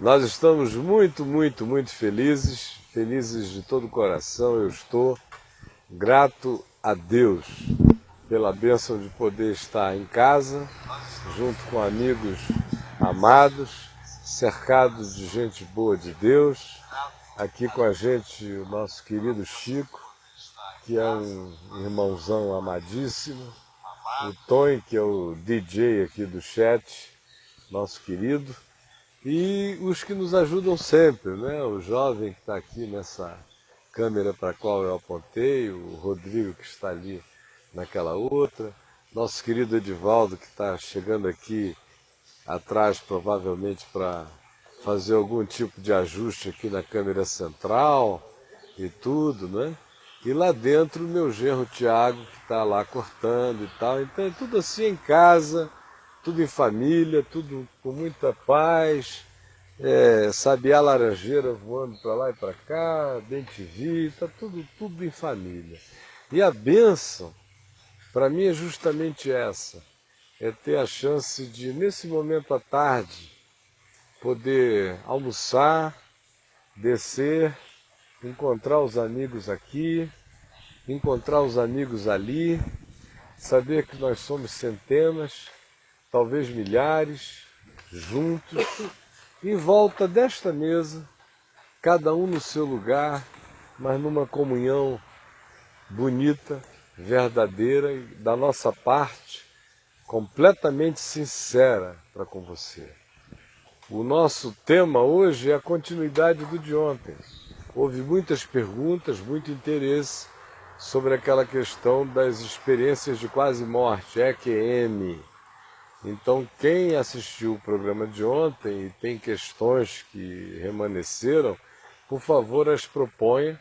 Nós estamos muito, muito, muito felizes, felizes de todo o coração. Eu estou grato a Deus pela bênção de poder estar em casa, junto com amigos amados, cercados de gente boa de Deus. Aqui com a gente o nosso querido Chico, que é um irmãozão amadíssimo. O Tony, que é o DJ aqui do chat, nosso querido. E os que nos ajudam sempre, né? O jovem que está aqui nessa câmera para a qual eu apontei, o Rodrigo que está ali naquela outra, nosso querido Edivaldo que está chegando aqui atrás provavelmente para fazer algum tipo de ajuste aqui na câmera central e tudo, né? E lá dentro o meu genro Tiago que está lá cortando e tal. Então é tudo assim em casa, tudo em família, tudo com muita paz, sabiá laranjeira voando para lá e para cá, bem-te-vi, está tudo em família. E a bênção, para mim, é justamente essa, é ter a chance de, nesse momento à tarde, poder almoçar, descer, encontrar os amigos aqui, encontrar os amigos ali, saber que nós somos centenas, talvez milhares, juntos, em volta desta mesa, cada um no seu lugar, mas numa comunhão bonita, verdadeira e da nossa parte, completamente sincera para com você. O nosso tema hoje é a continuidade do de ontem. Houve muitas perguntas, muito interesse sobre aquela questão das experiências de quase morte, EQM. Então, quem assistiu o programa de ontem e tem questões que remanesceram, por favor, as proponha.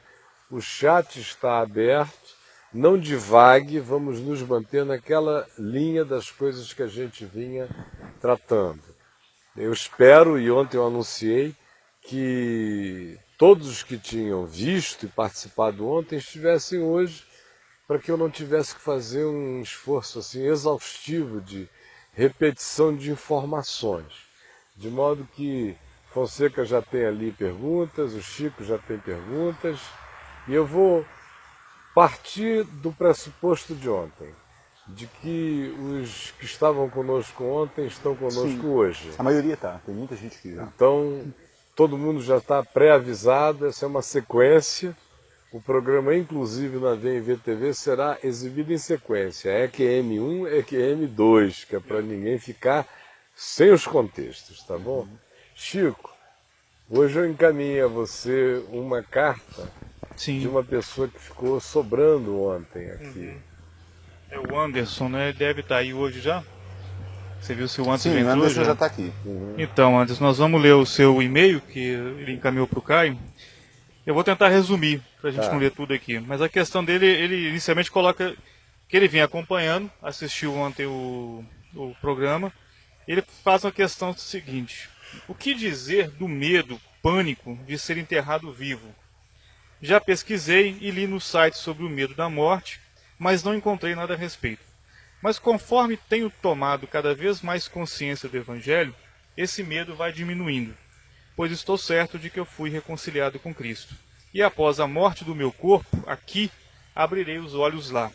O chat está aberto, não divague, vamos nos manter naquela linha das coisas que a gente vinha tratando. Eu espero, e ontem eu anunciei, que todos os que tinham visto e participado ontem estivessem hoje, para que eu não tivesse que fazer um esforço assim exaustivo de repetição de informações. De modo que Fonseca já tem ali perguntas, o Chico já tem perguntas, e eu vou partir do pressuposto de ontem, de que os que estavam conosco ontem estão conosco Sim, hoje. a maioria está, tem muita gente que já. Então, todo mundo já está pré-avisado, essa é uma sequência. O programa, inclusive, na VMV-TV será exibido em sequência. EQM1, EQM2, que é para ninguém ficar sem os contextos, tá bom? Chico, hoje eu encaminhei a você uma carta de uma pessoa que ficou sobrando ontem aqui. É o Anderson, né? Ele deve estar aí hoje já? Você viu se o Anderson Sim, o entrou Anderson já está aqui. Então, Anderson, nós vamos ler o seu e-mail, que ele encaminhou para o Caio. Eu vou tentar resumir, para a gente não ler tudo aqui. Mas a questão dele, ele inicialmente coloca que ele vem acompanhando, assistiu ontem o programa. Ele faz uma questão seguinte: o que dizer do medo, pânico de ser enterrado vivo? Já pesquisei e li no site sobre o medo da morte, mas não encontrei nada a respeito. Mas conforme tenho tomado cada vez mais consciência do Evangelho, esse medo vai diminuindo, pois estou certo de que eu fui reconciliado com Cristo. E após a morte do meu corpo, aqui, abrirei os olhos lá.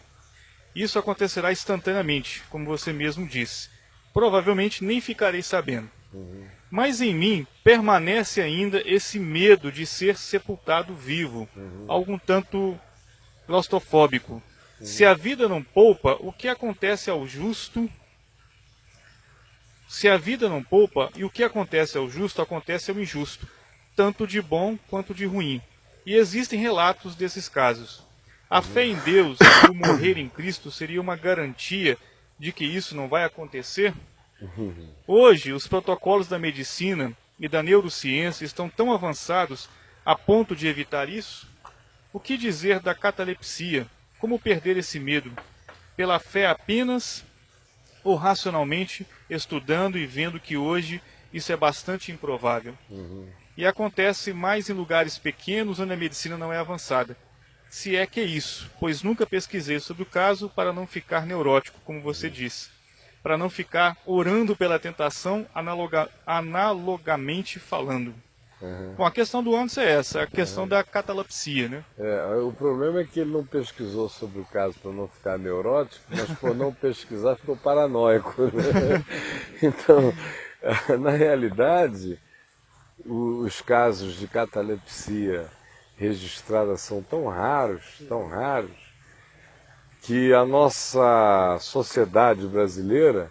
Isso acontecerá instantaneamente, como você mesmo disse. Provavelmente nem ficarei sabendo. Mas em mim permanece ainda esse medo de ser sepultado vivo, algum tanto claustrofóbico. Se a vida não poupa, o que acontece ao justo? Se a vida não poupa, e o que acontece ao justo, acontece ao injusto, tanto de bom quanto de ruim. E existem relatos desses casos. A fé em Deus e o morrer em Cristo seria uma garantia de que isso não vai acontecer? Hoje, os protocolos da medicina e da neurociência estão tão avançados a ponto de evitar isso? O que dizer da catalepsia? Como perder esse medo? Pela fé apenas ou racionalmente, estudando e vendo que hoje isso é bastante improvável? E acontece mais em lugares pequenos onde a medicina não é avançada. Se é que é isso, pois nunca pesquisei sobre o caso para não ficar neurótico, como você disse. para não ficar orando pela tentação analogamente falando. Bom, a questão do Anderson é essa, a questão da catalepsia, né? O problema é que ele não pesquisou sobre o caso para não ficar neurótico, mas por não pesquisar ficou paranoico, né? Então, na realidade, os casos de catalepsia registrados são tão raros, que a nossa sociedade brasileira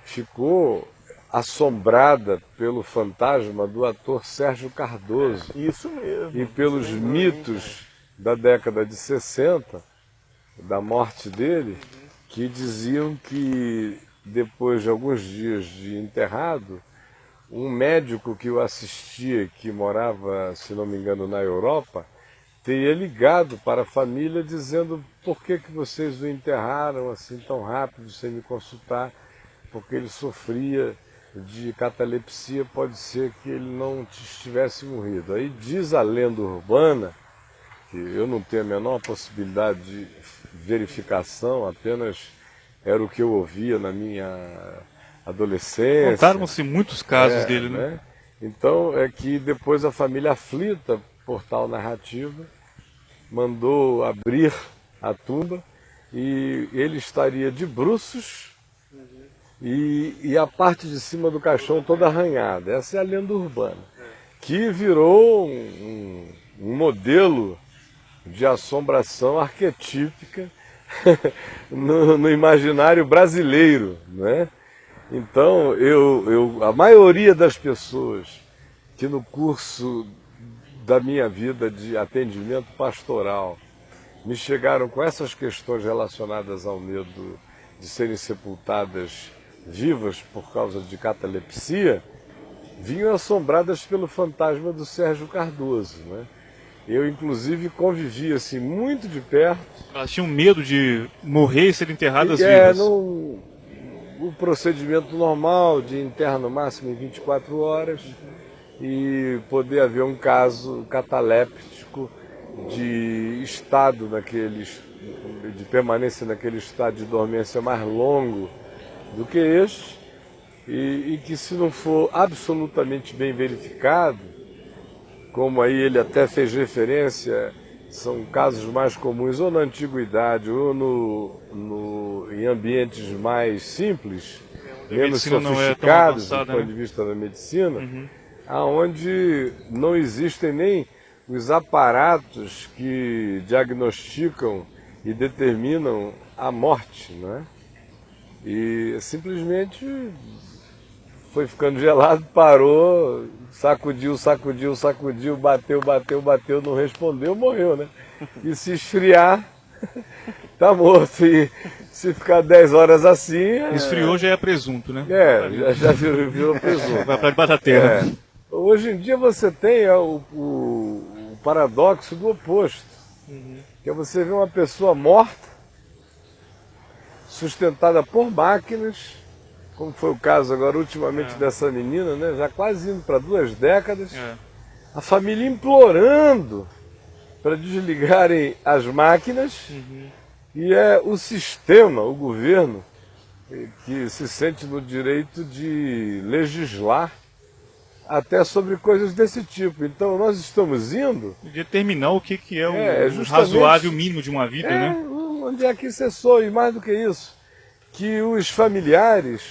ficou assombrada pelo fantasma do ator Sérgio Cardoso. Isso mesmo. E pelos mitos da década de 60, da morte dele, que diziam que depois de alguns dias de enterrado, um médico que o assistia, que morava, se não me engano, na Europa, teria ligado para a família dizendo: por que vocês o enterraram assim tão rápido sem me consultar? Porque ele sofria de catalepsia, pode ser que ele não tivesse morrido. Aí diz a lenda urbana, que eu não tenho a menor possibilidade de verificação, apenas era o que eu ouvia na minha adolescência. Contaram-se muitos casos dele, né? Então é que depois a família, aflita por tal narrativa, mandou abrir a tumba e ele estaria de bruços e a parte de cima do caixão toda arranhada. Essa é a lenda urbana, que virou um modelo de assombração arquetípica no imaginário brasileiro, né? Então, a maioria das pessoas que no curso da minha vida de atendimento pastoral me chegaram com essas questões relacionadas ao medo de serem sepultadas vivas por causa de catalepsia, vinham assombradas pelo fantasma do Sérgio Cardoso, né? Eu, inclusive, convivi assim, muito de perto. Elas tinham medo de morrer e ser enterradas vivas. O procedimento normal de enterrar no máximo em 24 horas e poder haver um caso cataléptico de estado de permanência naquele estado de dormência mais longo do que este, e que, se não for absolutamente bem verificado, como aí ele até fez referência, são casos mais comuns ou na antiguidade ou em ambientes mais simples, menos sofisticados do ponto de vista da medicina, aonde não existem nem os aparatos que diagnosticam e determinam a morte, né? E simplesmente foi ficando gelado, parou, sacudiu, bateu, não respondeu, morreu, né? E se esfriar, tá morto. E se ficar 10 horas assim... Esfriou já é presunto, né? Já virou presunto. Vai para debaixo da terra. Hoje em dia você tem o paradoxo do oposto, que é você ver uma pessoa morta, sustentada por máquinas, como foi o caso agora ultimamente dessa menina, né? Já quase indo para 2 décadas, a família implorando para desligarem as máquinas, e é o sistema, o governo, que se sente no direito de legislar até sobre coisas desse tipo. Então nós estamos indo... determinar o que é o razoável mínimo de uma vida, né? Onde é que cessou, e mais do que isso, que os familiares,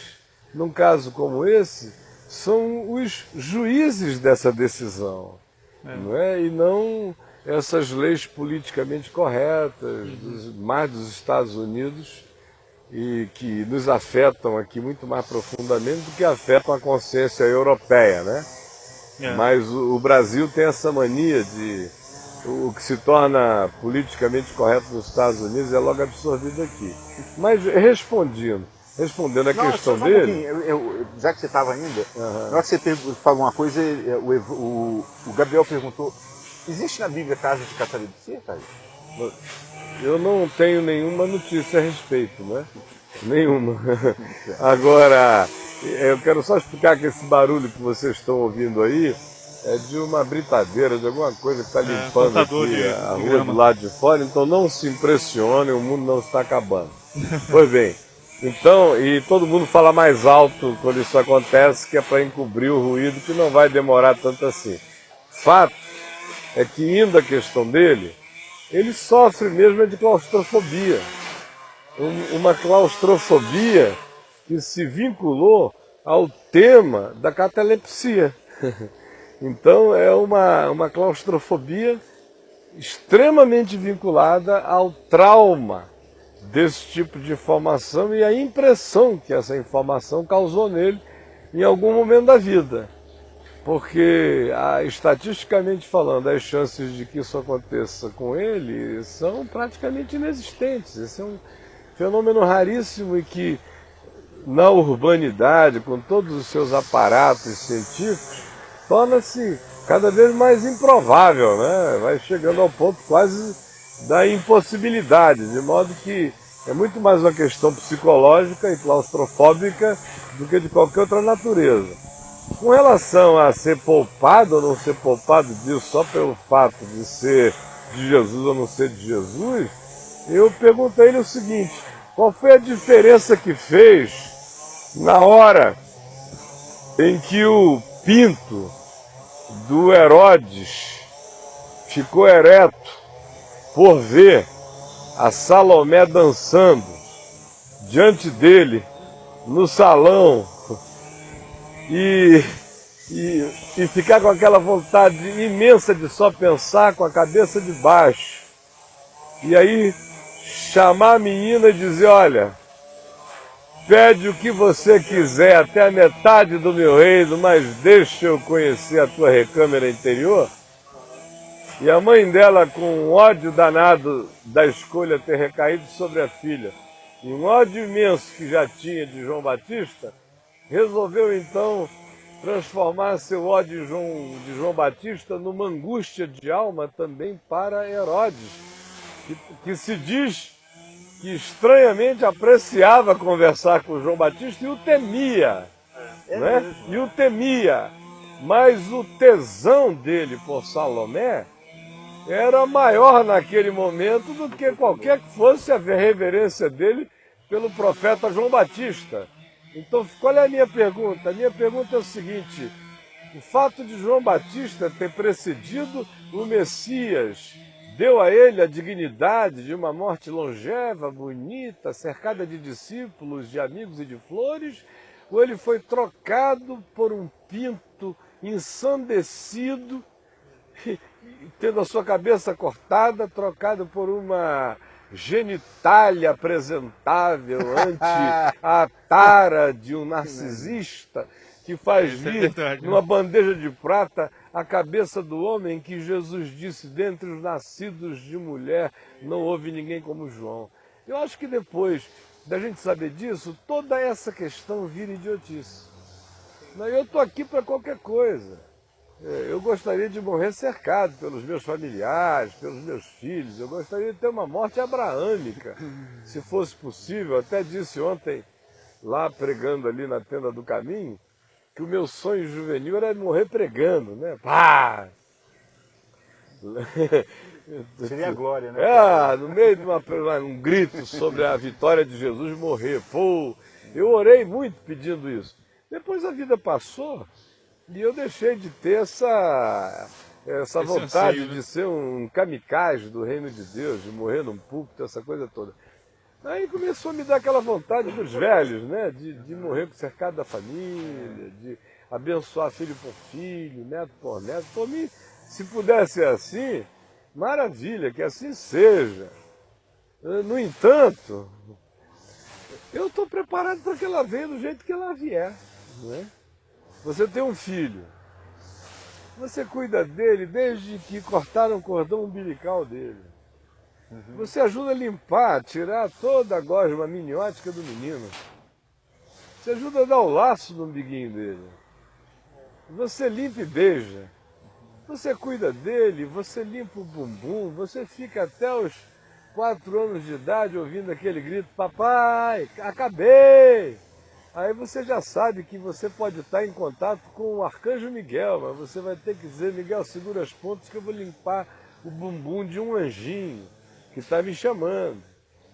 num caso como esse, são os juízes dessa decisão, não é? E não essas leis politicamente corretas, mais dos Estados Unidos, e que nos afetam aqui muito mais profundamente do que afetam a consciência europeia, né? Mas o Brasil tem essa mania de... O que se torna politicamente correto nos Estados Unidos é logo absorvido aqui. Mas respondendo a questão dele... Já que você estava ainda, na hora que você falou uma coisa, o Gabriel perguntou: existe na Bíblia casos de catalepsia, cara? Eu não tenho nenhuma notícia a respeito, né? Nenhuma. Agora, eu quero só explicar que esse barulho que vocês estão ouvindo aí é de uma britadeira, de alguma coisa que está limpando aqui a rua do lado de fora, então não se impressionem, o mundo não está acabando. Pois bem, Então, e todo mundo fala mais alto quando isso acontece, que é para encobrir o ruído, que não vai demorar tanto assim. Fato é que, indo a questão dele, ele sofre mesmo de claustrofobia. Uma claustrofobia que se vinculou ao tema da catalepsia. Então é uma claustrofobia extremamente vinculada ao trauma desse tipo de informação e a impressão que essa informação causou nele em algum momento da vida. Porque, estatisticamente falando, as chances de que isso aconteça com ele são praticamente inexistentes. Esse é um fenômeno raríssimo e que, na urbanidade, com todos os seus aparatos científicos, torna-se cada vez mais improvável, né? Vai chegando ao ponto quase da impossibilidade, de modo que é muito mais uma questão psicológica e claustrofóbica do que de qualquer outra natureza. Com relação a ser poupado ou não ser poupado disso só pelo fato de ser de Jesus ou não ser de Jesus, eu pergunto a ele o seguinte: qual foi a diferença que fez na hora em que o pinto do Herodes ficou ereto por ver a Salomé dançando diante dele no salão e ficar com aquela vontade imensa de só pensar com a cabeça de baixo. E aí chamar a menina e dizer: olha, pede o que você quiser, até a metade do meu reino, mas deixa eu conhecer a tua recâmara interior. E a mãe dela, com um ódio danado da escolha ter recaído sobre a filha, e um ódio imenso que já tinha de João Batista, resolveu então transformar seu ódio de João Batista numa angústia de alma também para Herodes, que se diz que estranhamente apreciava conversar com João Batista e o temia, né? E o temia, mas o tesão dele por Salomé era maior naquele momento do que qualquer que fosse a reverência dele pelo profeta João Batista. Então, qual é a minha pergunta? A minha pergunta é o seguinte: o fato de João Batista ter precedido o Messias deu a ele a dignidade de uma morte longeva, bonita, cercada de discípulos, de amigos e de flores? Ou ele foi trocado por um pinto ensandecido, tendo a sua cabeça cortada, trocado por uma genitália apresentável ante a tara de um narcisista que faz vir numa bandeja de prata a cabeça do homem que Jesus disse: dentre os nascidos de mulher não houve ninguém como João. Eu acho que depois da gente saber disso, toda essa questão vira idiotice. Eu estou aqui para qualquer coisa. Eu gostaria de morrer cercado pelos meus familiares, pelos meus filhos. Eu gostaria de ter uma morte abraâmica, se fosse possível. Até disse ontem, lá pregando ali na Tenda do Caminho, que o meu sonho juvenil era morrer pregando, né? Pá! Seria a glória, né? No meio de um grito sobre a vitória de Jesus, morrer. Pô, eu orei muito pedindo isso. Depois a vida passou e eu deixei de ter essa vontade anseio, né? de ser um kamikaze do reino de Deus, de morrer num púlpito, essa coisa toda. Aí começou a me dar aquela vontade dos velhos, né? De morrer cercado da família, de abençoar filho por filho, neto por neto. Por mim, se pudesse ser assim, maravilha, que assim seja. No entanto, eu estou preparado para que ela venha do jeito que ela vier, né? Você tem um filho, você cuida dele desde que cortaram o cordão umbilical dele. Você ajuda a limpar, tirar toda a gosma miniótica do menino. Você ajuda a dar o laço no umbiguinho dele. Você limpa e beija. Você cuida dele, você limpa o bumbum, você fica até os 4 anos de idade ouvindo aquele grito: papai, acabei! Aí você já sabe que você pode estar em contato com o arcanjo Miguel, mas você vai ter que dizer: Miguel, segura as pontas que eu vou limpar o bumbum de um anjinho que está me chamando.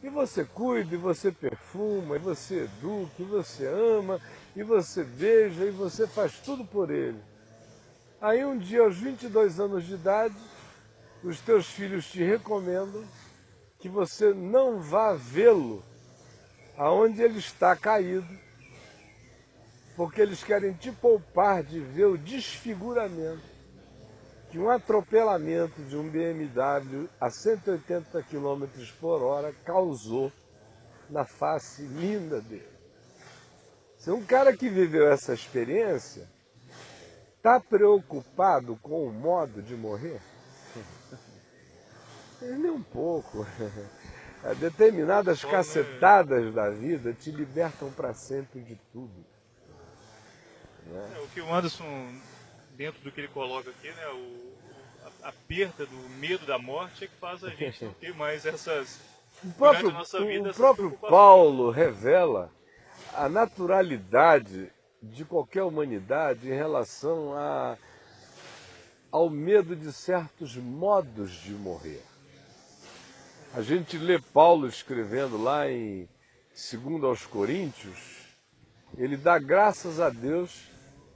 E você cuida, e você perfuma, e você educa, e você ama, e você beija, e você faz tudo por ele. Aí um dia, aos 22 anos de idade, os teus filhos te recomendam que você não vá vê-lo aonde ele está caído, porque eles querem te poupar de ver o desfiguramento que um atropelamento de um BMW a 180 km por hora causou na face linda dele. Se um cara que viveu essa experiência está preocupado com o modo de morrer, nem um pouco. Determinadas cacetadas da vida te libertam para sempre de tudo. Né? O que o Anderson, dentro do que ele coloca aqui, né, a perda do medo da morte é que faz a gente não ter mais essas... O próprio Paulo revela a naturalidade de qualquer humanidade em relação ao medo de certos modos de morrer. A gente lê Paulo escrevendo lá em 2 aos Coríntios, ele dá graças a Deus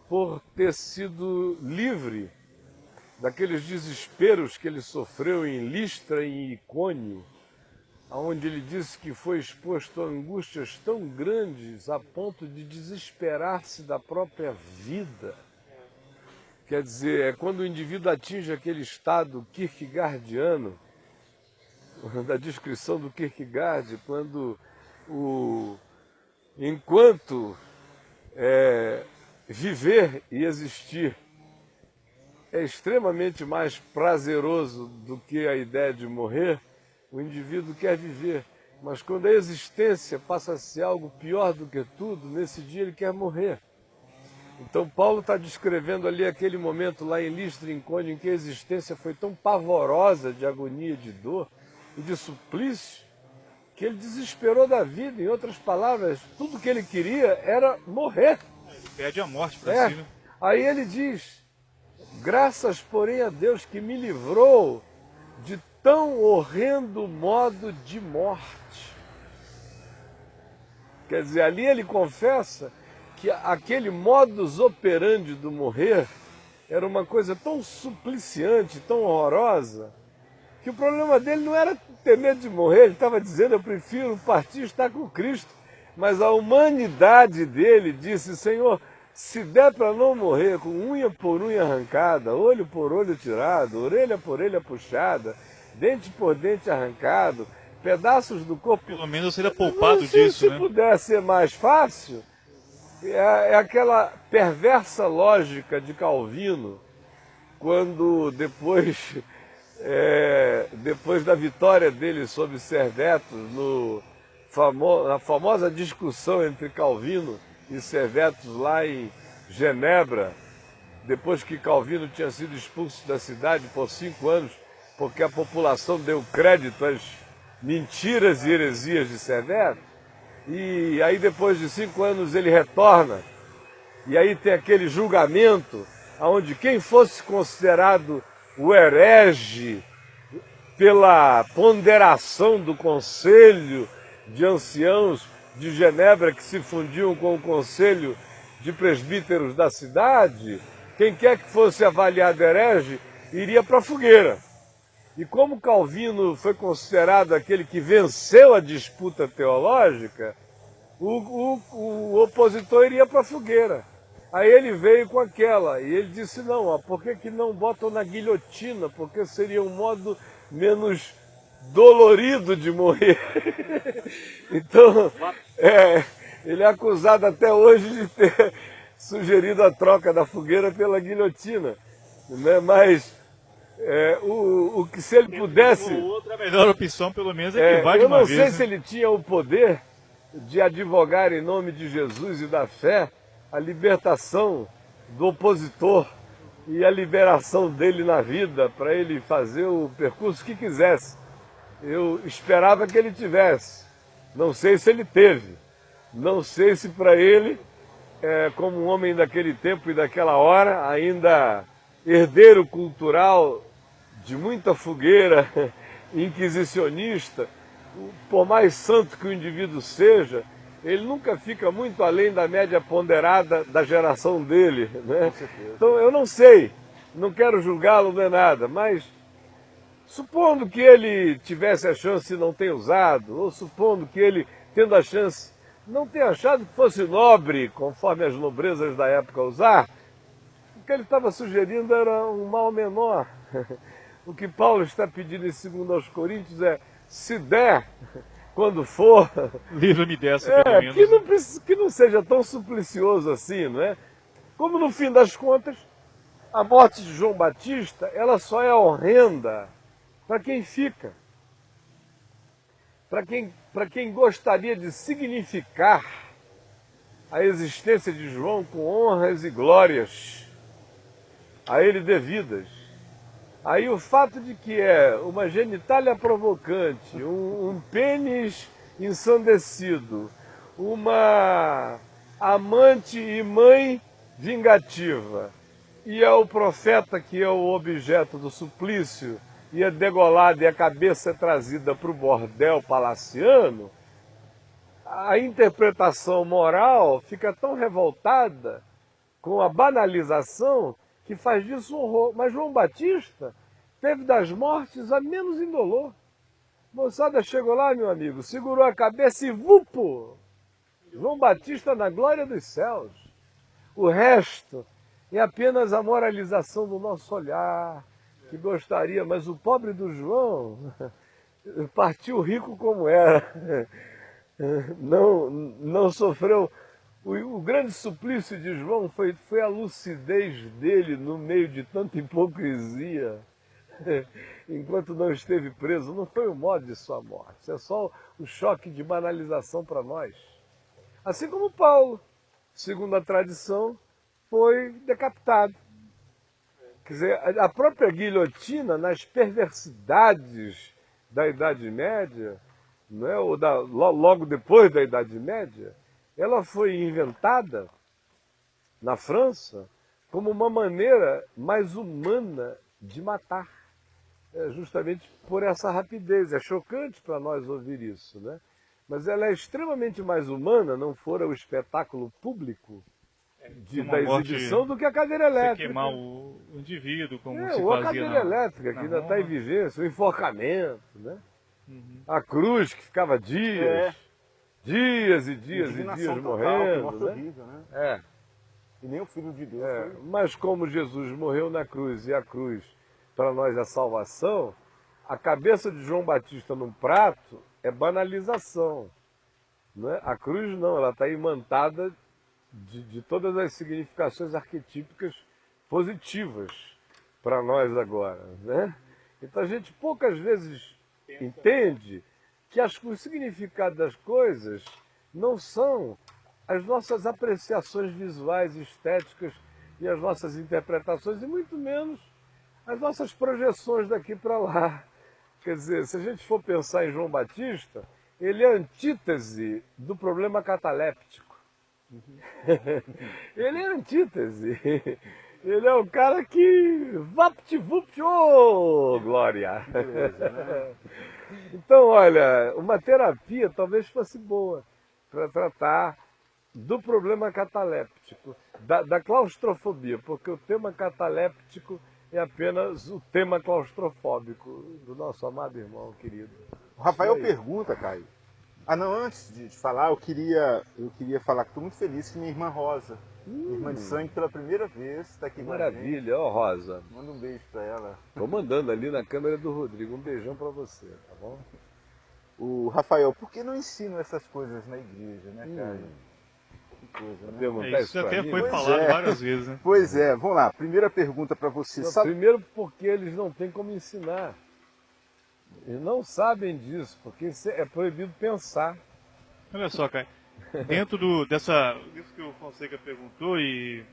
por ter sido livre daqueles desesperos que ele sofreu em Listra e em Icônio, onde ele disse que foi exposto a angústias tão grandes a ponto de desesperar-se da própria vida. Quer dizer, é quando o indivíduo atinge aquele estado kierkegaardiano, da descrição do Kierkegaard, quando enquanto viver e existir é extremamente mais prazeroso do que a ideia de morrer, o indivíduo quer viver. Mas quando a existência passa a ser algo pior do que tudo, nesse dia ele quer morrer. Então Paulo está descrevendo ali aquele momento lá em Listra e Icônio em que a existência foi tão pavorosa de agonia, de dor e de suplício, que ele desesperou da vida. Em outras palavras, tudo que ele queria era morrer. Ele pede a morte para si, né? Aí ele diz: graças, porém, a Deus que me livrou de tão horrendo modo de morte. Quer dizer, ali ele confessa que aquele modus operandi do morrer era uma coisa tão supliciante, tão horrorosa, que o problema dele não era ter medo de morrer. Ele estava dizendo: eu prefiro partir e estar com Cristo. Mas a humanidade dele disse: Senhor, se der para não morrer com unha por unha arrancada, olho por olho tirado, orelha por orelha puxada, dente por dente arrancado, pedaços do corpo... Pelo menos seria poupado disso, né? Se puder ser mais fácil, é aquela perversa lógica de Calvino, quando depois da vitória dele sobre Servetus, na famosa discussão entre Calvino e Servetus lá em Genebra, depois que Calvino tinha sido expulso da cidade por 5 anos, porque a população deu crédito às mentiras e heresias de Servetus, e aí depois de 5 anos ele retorna, e aí tem aquele julgamento, onde quem fosse considerado o herege pela ponderação do Conselho de Anciãos de Genebra, que se fundiam com o Conselho de Presbíteros da cidade, quem quer que fosse avaliado herege, iria para a fogueira. E como Calvino foi considerado aquele que venceu a disputa teológica, o opositor iria para a fogueira. Aí ele veio com aquela, e ele disse: não, por que não botam na guilhotina? Porque seria um modo menos dolorido de morrer. Então, ele é acusado até hoje de ter sugerido a troca da fogueira pela guilhotina, né? Mas o que se ele pudesse... Outra melhor opção, pelo menos, é que vai de uma vez. Eu não sei se ele tinha o poder de advogar em nome de Jesus e da fé a libertação do opositor e a liberação dele na vida, para ele fazer o percurso que quisesse. Eu esperava que ele tivesse. Não sei se ele teve. Não sei se para ele, como um homem daquele tempo e daquela hora, ainda herdeiro cultural de muita fogueira inquisicionista, por mais santo que o indivíduo seja, ele nunca fica muito além da média ponderada da geração dele, né? Então eu não sei, não quero julgá-lo nem nada, mas supondo que ele tivesse a chance e não tenha usado, ou supondo que ele, tendo a chance, não tenha achado que fosse nobre, conforme as nobrezas da época usar, o que ele estava sugerindo era um mal menor. O que Paulo está pedindo em 2 aos Coríntios é, se der, quando for, livra-me dessa, pelo menos. que não seja tão suplicioso assim, não é? Como no fim das contas, a morte de João Batista, ela só é horrenda para quem fica. Para quem gostaria de significar a existência de João com honras e glórias a ele devidas. Aí o fato de que é uma genitália provocante, um pênis ensandecido, uma amante e mãe vingativa, e é o profeta que é o objeto do suplício, e é degolado e a cabeça é trazida para o bordel palaciano, a interpretação moral fica tão revoltada com a banalização que faz disso um horror. Mas João Batista teve das mortes a menos indolor. Moçada chegou lá, meu amigo, segurou a cabeça e vupo! João Batista na glória dos céus. O resto é apenas a moralização do nosso olhar, que gostaria, mas o pobre do João partiu rico como era. Não sofreu. O grande suplício de João foi a lucidez dele no meio de tanta hipocrisia, enquanto não esteve preso. Não foi o modo de sua morte, é só o choque de banalização para nós. Assim como Paulo, segundo a tradição, foi decapitado. Quer dizer, a própria guilhotina, nas perversidades da Idade Média, não é? Ou logo depois da Idade Média, ela foi inventada na França como uma maneira mais humana de matar, justamente por essa rapidez. É chocante para nós ouvir isso, né? Mas ela é extremamente mais humana, não fora o espetáculo público da exibição, do que a cadeira elétrica. Você queimar o indivíduo, como se ou a fazia cadeira elétrica, que ainda está em vigência, o enforcamento, né? A cruz, que ficava dias e dias morrendo. Morte horrível, né? É. E nem o Filho de Deus. Mas como Jesus morreu na cruz, e a cruz para nós é salvação, a cabeça de João Batista num prato é banalização. Não é? A cruz não, ela está imantada de todas as significações arquetípicas positivas para nós agora, né? Então a gente poucas vezes entende que o significado das coisas não são as nossas apreciações visuais, estéticas e as nossas interpretações, e muito menos as nossas projeções daqui para lá. Quer dizer, se a gente for pensar em João Batista, ele é a antítese do problema cataléptico. Ele é a antítese. Ele é o cara que vapt-vupt, ô glória! Então, olha, uma terapia talvez fosse boa para tratar do problema cataléptico, da claustrofobia, porque o tema cataléptico é apenas o tema claustrofóbico do nosso amado irmão querido. O Rafael pergunta, Caio. Não, antes de falar, eu queria falar que estou muito feliz que minha irmã Rosa, minha irmã de sangue, pela primeira vez, está aqui com a gente. Maravilha, ó Rosa. Manda um beijo para ela. Estou mandando ali na câmera do Rodrigo. Um beijão para você, tá bom? O Rafael, por que não ensinam essas coisas na igreja, né, Caio? Que coisa, né? Perguntar isso até mim? foi falado várias vezes, né? Pois é, vamos lá. Primeira pergunta para você. Não, primeiro porque eles não têm como ensinar. Eles não sabem disso, porque é proibido pensar. Olha só, Caio. Dentro disso que o Fonseca perguntou e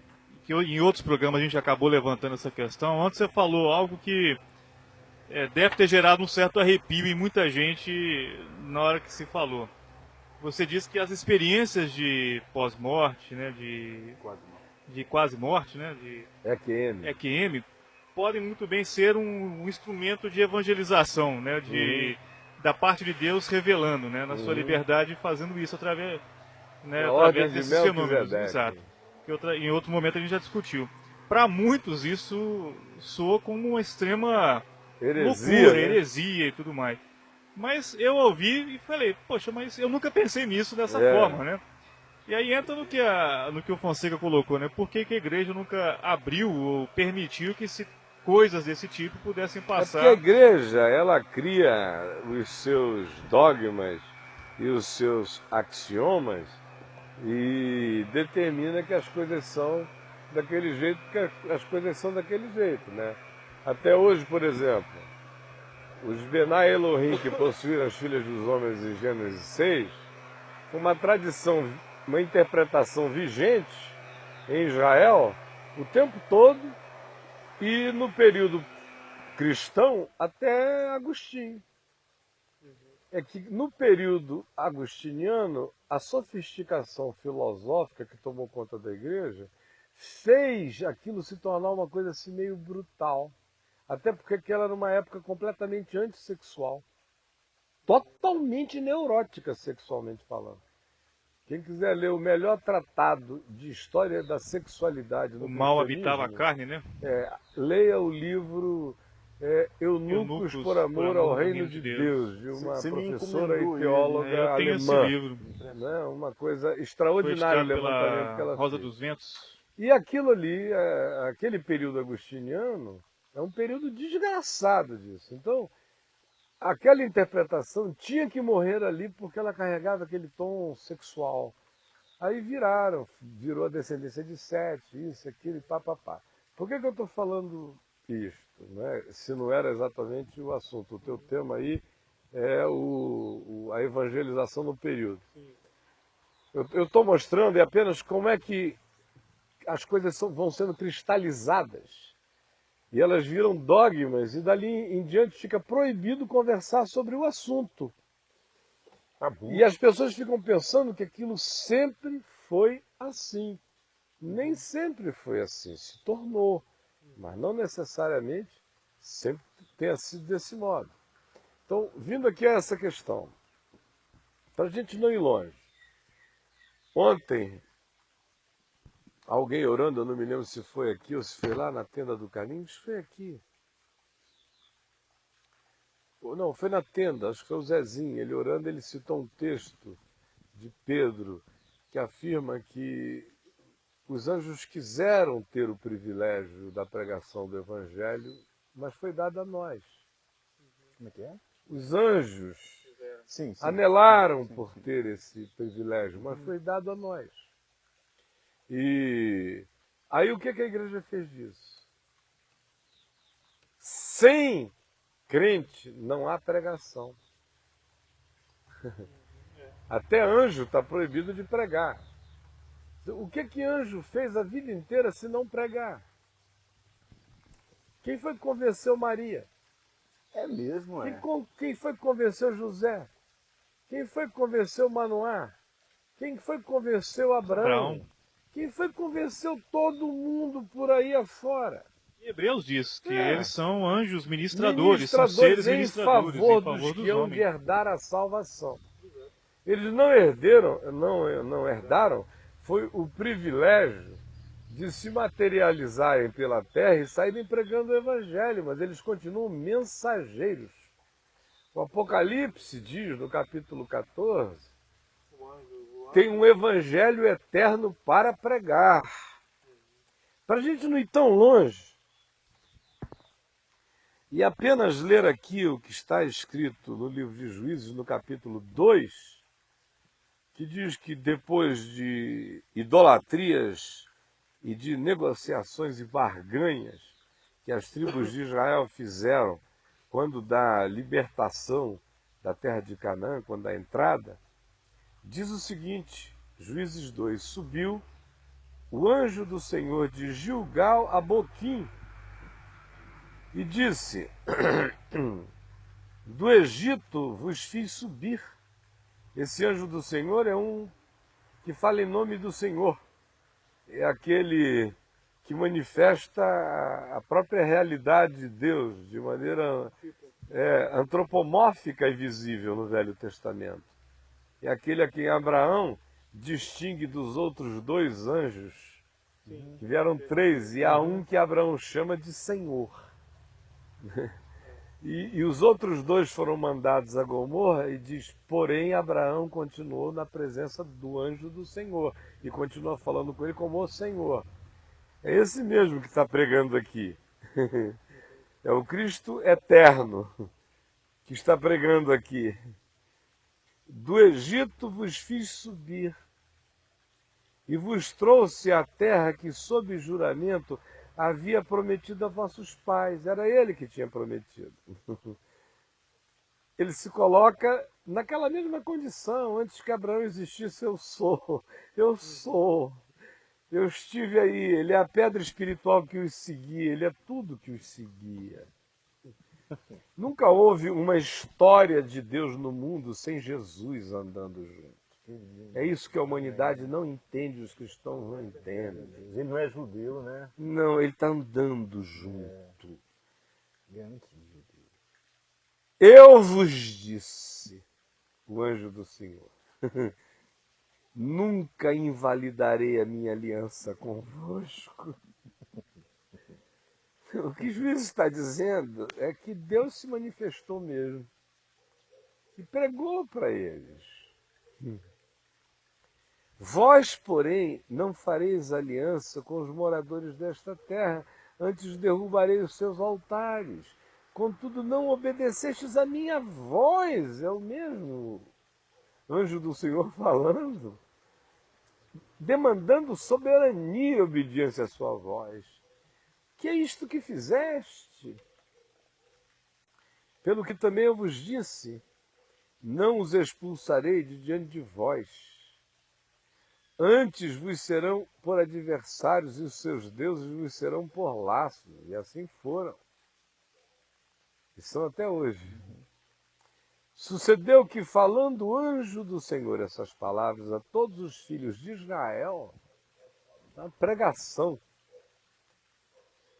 que em outros programas a gente acabou levantando essa questão, ontem você falou algo que deve ter gerado um certo arrepio em muita gente na hora que se falou. Você disse que as experiências de pós-morte, né, de quase-morte, né, de EQM, podem muito bem ser um instrumento de evangelização, né, de da parte de Deus revelando, né, na sua liberdade, fazendo isso através, né, A ordem através de desses fenômenos. Melquisedeque. Exato. Em outro momento a gente já discutiu. Para muitos isso soa como uma extrema Heresia, loucura, né? heresia e tudo mais. Mas eu ouvi e falei, poxa, mas eu nunca pensei nisso dessa É. forma, né? E aí entra no que o Fonseca colocou, né? Por que, que a igreja nunca abriu ou permitiu que coisas desse tipo pudessem É porque a passar? igreja, ela cria os seus dogmas e os seus axiomas e determina que as coisas são daquele jeito, porque as coisas são daquele jeito, né? Até hoje, por exemplo, os Benai Elohim que possuíram as filhas dos homens em Gênesis 6, foi uma tradição, uma interpretação vigente em Israel o tempo todo e no período cristão até Agostinho. É que no período agostiniano, a sofisticação filosófica que tomou conta da igreja fez aquilo se tornar uma coisa assim meio brutal. Até porque aquela era uma época completamente antissexual. Totalmente neurótica sexualmente falando. Quem quiser ler o melhor tratado de história da sexualidade no O mal cristianismo, habitava a carne, né? leia o livro Eunucos por Amor ao Reino de Deus, de uma Você me professora encomendou e ele, teóloga Eu tenho esse alemã. livro. Né? Uma coisa Foi extraordinária o editado levantamento que pela ela Rosa fez. dos Ventos. E aquilo ali, aquele período agostiniano, é um período desgraçado disso. Então, aquela interpretação tinha que morrer ali porque ela carregava aquele tom sexual. Aí virou a descendência de Sete, isso, aquilo, pá. Por que eu estou falando isto? Né? Se não era exatamente o assunto. O teu tema aí é a evangelização no período. Eu estou mostrando apenas como é que as coisas vão sendo cristalizadas. E elas viram dogmas, e dali em diante fica proibido conversar sobre o assunto. Tabu. E as pessoas ficam pensando que aquilo sempre foi assim. Nem sempre foi assim, se tornou, mas não necessariamente sempre tenha sido desse modo. Então, vindo aqui a essa questão, para a gente não ir longe. Ontem, alguém orando, eu não me lembro se foi aqui ou se foi lá na tenda do Carlinhos, foi aqui. Não, foi na tenda, acho que foi o Zezinho, ele orando, ele citou um texto de Pedro que afirma que os anjos quiseram ter o privilégio da pregação do Evangelho, mas foi dado a nós. Como é que é? Os anjos Sim. anelaram por ter esse privilégio, mas foi dado a nós. E aí o que a igreja fez disso? Sem crente não há pregação. Até anjo está proibido de pregar. O que anjo fez a vida inteira se não pregar? Quem foi que convenceu Maria? É mesmo, é. Quem foi que convenceu José? Quem foi que convenceu Manoá? Quem foi que convenceu Abraão? Quem foi que convenceu todo mundo por aí afora? E Hebreus diz que eles são anjos ministradores, são Ministradores seres em ministradores favor em favor dos dos que hão homens. de herdar a salvação. Eles não herdaram, foi o privilégio de se materializarem pela terra e saírem pregando o evangelho, mas eles continuam mensageiros. O Apocalipse diz, no capítulo 14, tem um evangelho eterno para pregar. Para a gente não ir tão longe, e apenas ler aqui o que está escrito no livro de Juízes, no capítulo 2, que diz que depois de idolatrias e de negociações e barganhas que as tribos de Israel fizeram quando da libertação da terra de Canaã, quando da entrada, diz o seguinte, Juízes 2, subiu o anjo do Senhor de Gilgal a Boquim e disse, do Egito vos fiz subir. Esse anjo do Senhor é um que fala em nome do Senhor. É aquele que manifesta a própria realidade de Deus de maneira antropomórfica e visível no Velho Testamento. É aquele a quem Abraão distingue dos outros dois anjos, que vieram três, e há um que Abraão chama de Senhor. E os outros dois foram mandados a Gomorra e diz, porém Abraão continuou na presença do anjo do Senhor e continua falando com ele como o Senhor. É esse mesmo que está pregando aqui. É o Cristo eterno que está pregando aqui. Do Egito vos fiz subir e vos trouxe a terra que sob juramento havia prometido a vossos pais. Era ele que tinha prometido. Ele se coloca naquela mesma condição. Antes que Abraão existisse, eu sou. Eu sou. Eu estive aí. Ele é a pedra espiritual que os seguia. Ele é tudo que os seguia. Nunca houve uma história de Deus no mundo sem Jesus andando junto. É isso que a humanidade não entende, os cristãos não entendem. Ele não é judeu, né? Não, ele está andando junto. Eu vos disse, o anjo do Senhor, nunca invalidarei a minha aliança convosco. O que o juiz está dizendo é que Deus se manifestou mesmo e pregou para eles. Vós, porém, não fareis aliança com os moradores desta terra, antes derrubarei os seus altares. Contudo, não obedecestes a minha voz. É o mesmo anjo do Senhor falando, demandando soberania e obediência à sua voz. Que é isto que fizeste? Pelo que também eu vos disse, não os expulsarei de diante de vós. Antes vos serão por adversários e os seus deuses vos serão por laços. E assim foram. E são até hoje. Sucedeu que, falando o anjo do Senhor essas palavras a todos os filhos de Israel, uma pregação,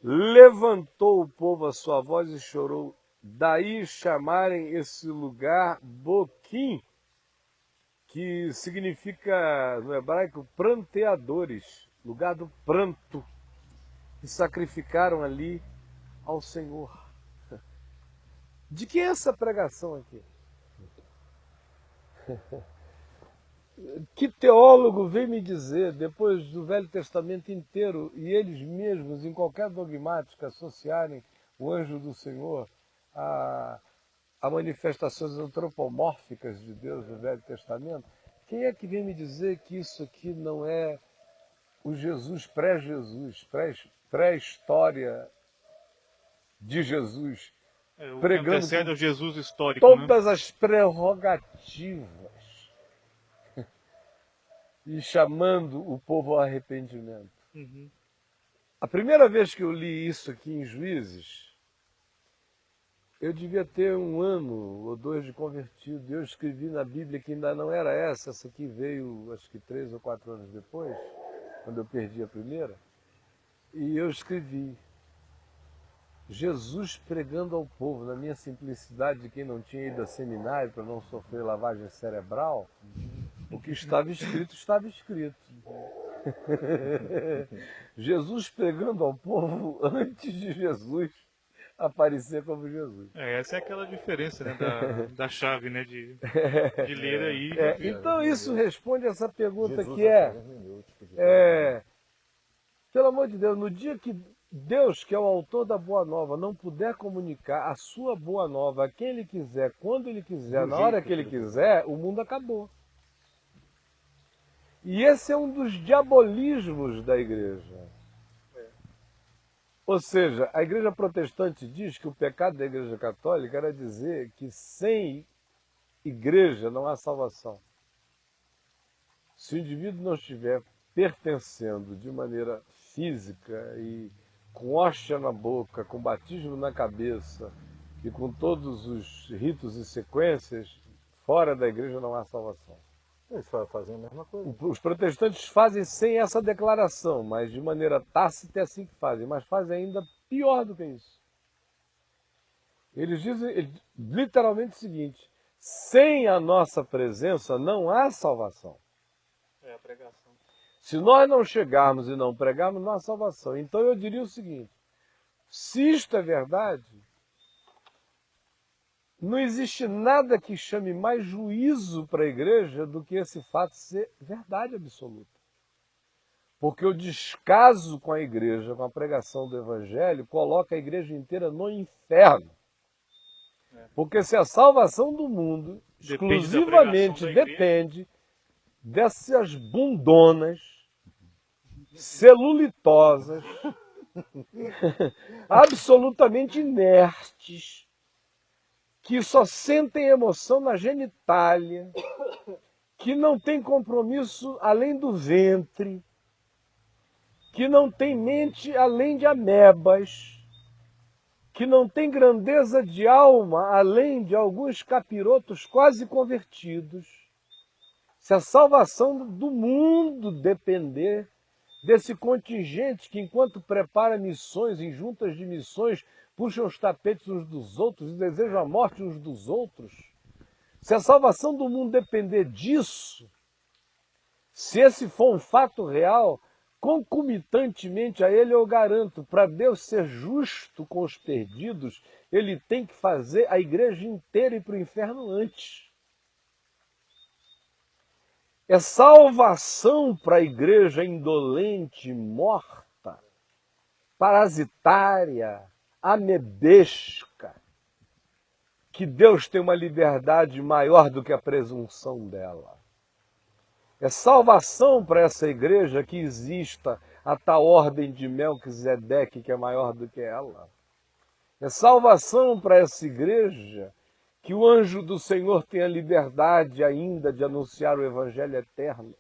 levantou o povo a sua voz e chorou. Daí chamarem esse lugar Boquim, que significa, no hebraico, pranteadores, lugar do pranto, e sacrificaram ali ao Senhor. De que é essa pregação aqui? Que teólogo vem me dizer, depois do Velho Testamento inteiro, e eles mesmos, em qualquer dogmática, associarem o anjo do Senhor a manifestações antropomórficas de Deus no Velho Testamento? Quem é que vem me dizer que isso aqui não é o Jesus pré-Jesus, pré-história de Jesus, O pregando que antecede o Jesus histórico, todas as prerrogativas e chamando o povo ao arrependimento? Uhum. A primeira vez que eu li isso aqui em Juízes, eu devia ter 1 ano ou 2 de convertido. Eu escrevi na Bíblia que ainda não era essa aqui veio acho que 3 ou 4 anos depois, quando eu perdi a primeira. E eu escrevi, Jesus pregando ao povo, na minha simplicidade de quem não tinha ido a seminário para não sofrer lavagem cerebral, o que estava escrito, estava escrito. Jesus pregando ao povo antes de Jesus aparecer como Jesus. Essa é aquela diferença, né, da chave, né, de ler aí. Então isso responde essa pergunta Jesus que pelo amor de Deus, no dia que Deus, que é o autor da Boa Nova, não puder comunicar a sua Boa Nova a quem Ele quiser, quando Ele quiser, na hora que Ele quiser, o mundo acabou. E esse é um dos diabolismos da igreja. Ou seja, a igreja protestante diz que o pecado da igreja católica era dizer que sem igreja não há salvação. Se o indivíduo não estiver pertencendo de maneira física e com hóstia na boca, com batismo na cabeça e com todos os ritos e sequências, fora da igreja não há salvação. Eles fazem a mesma coisa. Os protestantes fazem sem essa declaração, mas de maneira tácita é assim que fazem, mas fazem ainda pior do que isso. Eles dizem literalmente o seguinte: sem a nossa presença não há salvação. É a pregação. Se nós não chegarmos e não pregarmos, não há salvação. Então eu diria o seguinte: se isto é verdade, não existe nada que chame mais juízo para a igreja do que esse fato ser verdade absoluta. Porque o descaso com a igreja, com a pregação do evangelho, coloca a igreja inteira no inferno. Porque se a salvação do mundo exclusivamente depende dessas bundonas celulitosas, absolutamente inertes, que só sentem emoção na genitália, que não tem compromisso além do ventre, que não tem mente além de amebas, que não tem grandeza de alma além de alguns capirotos quase convertidos. Se a salvação do mundo depender desse contingente que, enquanto prepara missões em juntas de missões, puxam os tapetes uns dos outros e desejam a morte uns dos outros, se a salvação do mundo depender disso, se esse for um fato real, concomitantemente a ele eu garanto, para Deus ser justo com os perdidos, ele tem que fazer a igreja inteira ir para o inferno antes. É salvação para a igreja indolente, morta, parasitária, amebesca, que Deus tem uma liberdade maior do que a presunção dela. É salvação para essa igreja que exista a tal ordem de Melquisedeque, que é maior do que ela. É salvação para essa igreja que o anjo do Senhor tenha liberdade ainda de anunciar o evangelho eterno.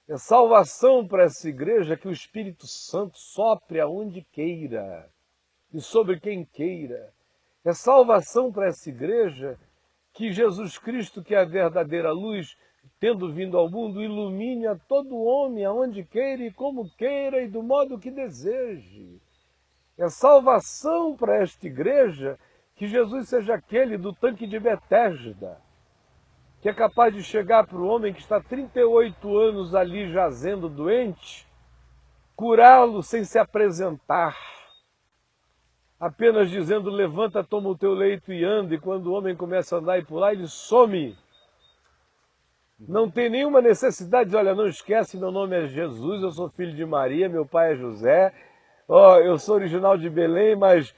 É salvação para essa igreja que o Espírito Santo sopre aonde queira e sobre quem queira. É salvação para essa igreja que Jesus Cristo, que é a verdadeira luz, tendo vindo ao mundo, ilumine a todo homem aonde queira e como queira e do modo que deseje. É salvação para esta igreja que Jesus seja aquele do tanque de Betesda, que é capaz de chegar para o homem que está 38 anos ali jazendo doente, curá-lo sem se apresentar, apenas dizendo: levanta, toma o teu leito e anda, e quando o homem começa a andar e pular, ele some. Não tem nenhuma necessidade de, olha, não esquece, meu nome é Jesus, eu sou filho de Maria, meu pai é José, eu sou original de Belém, mas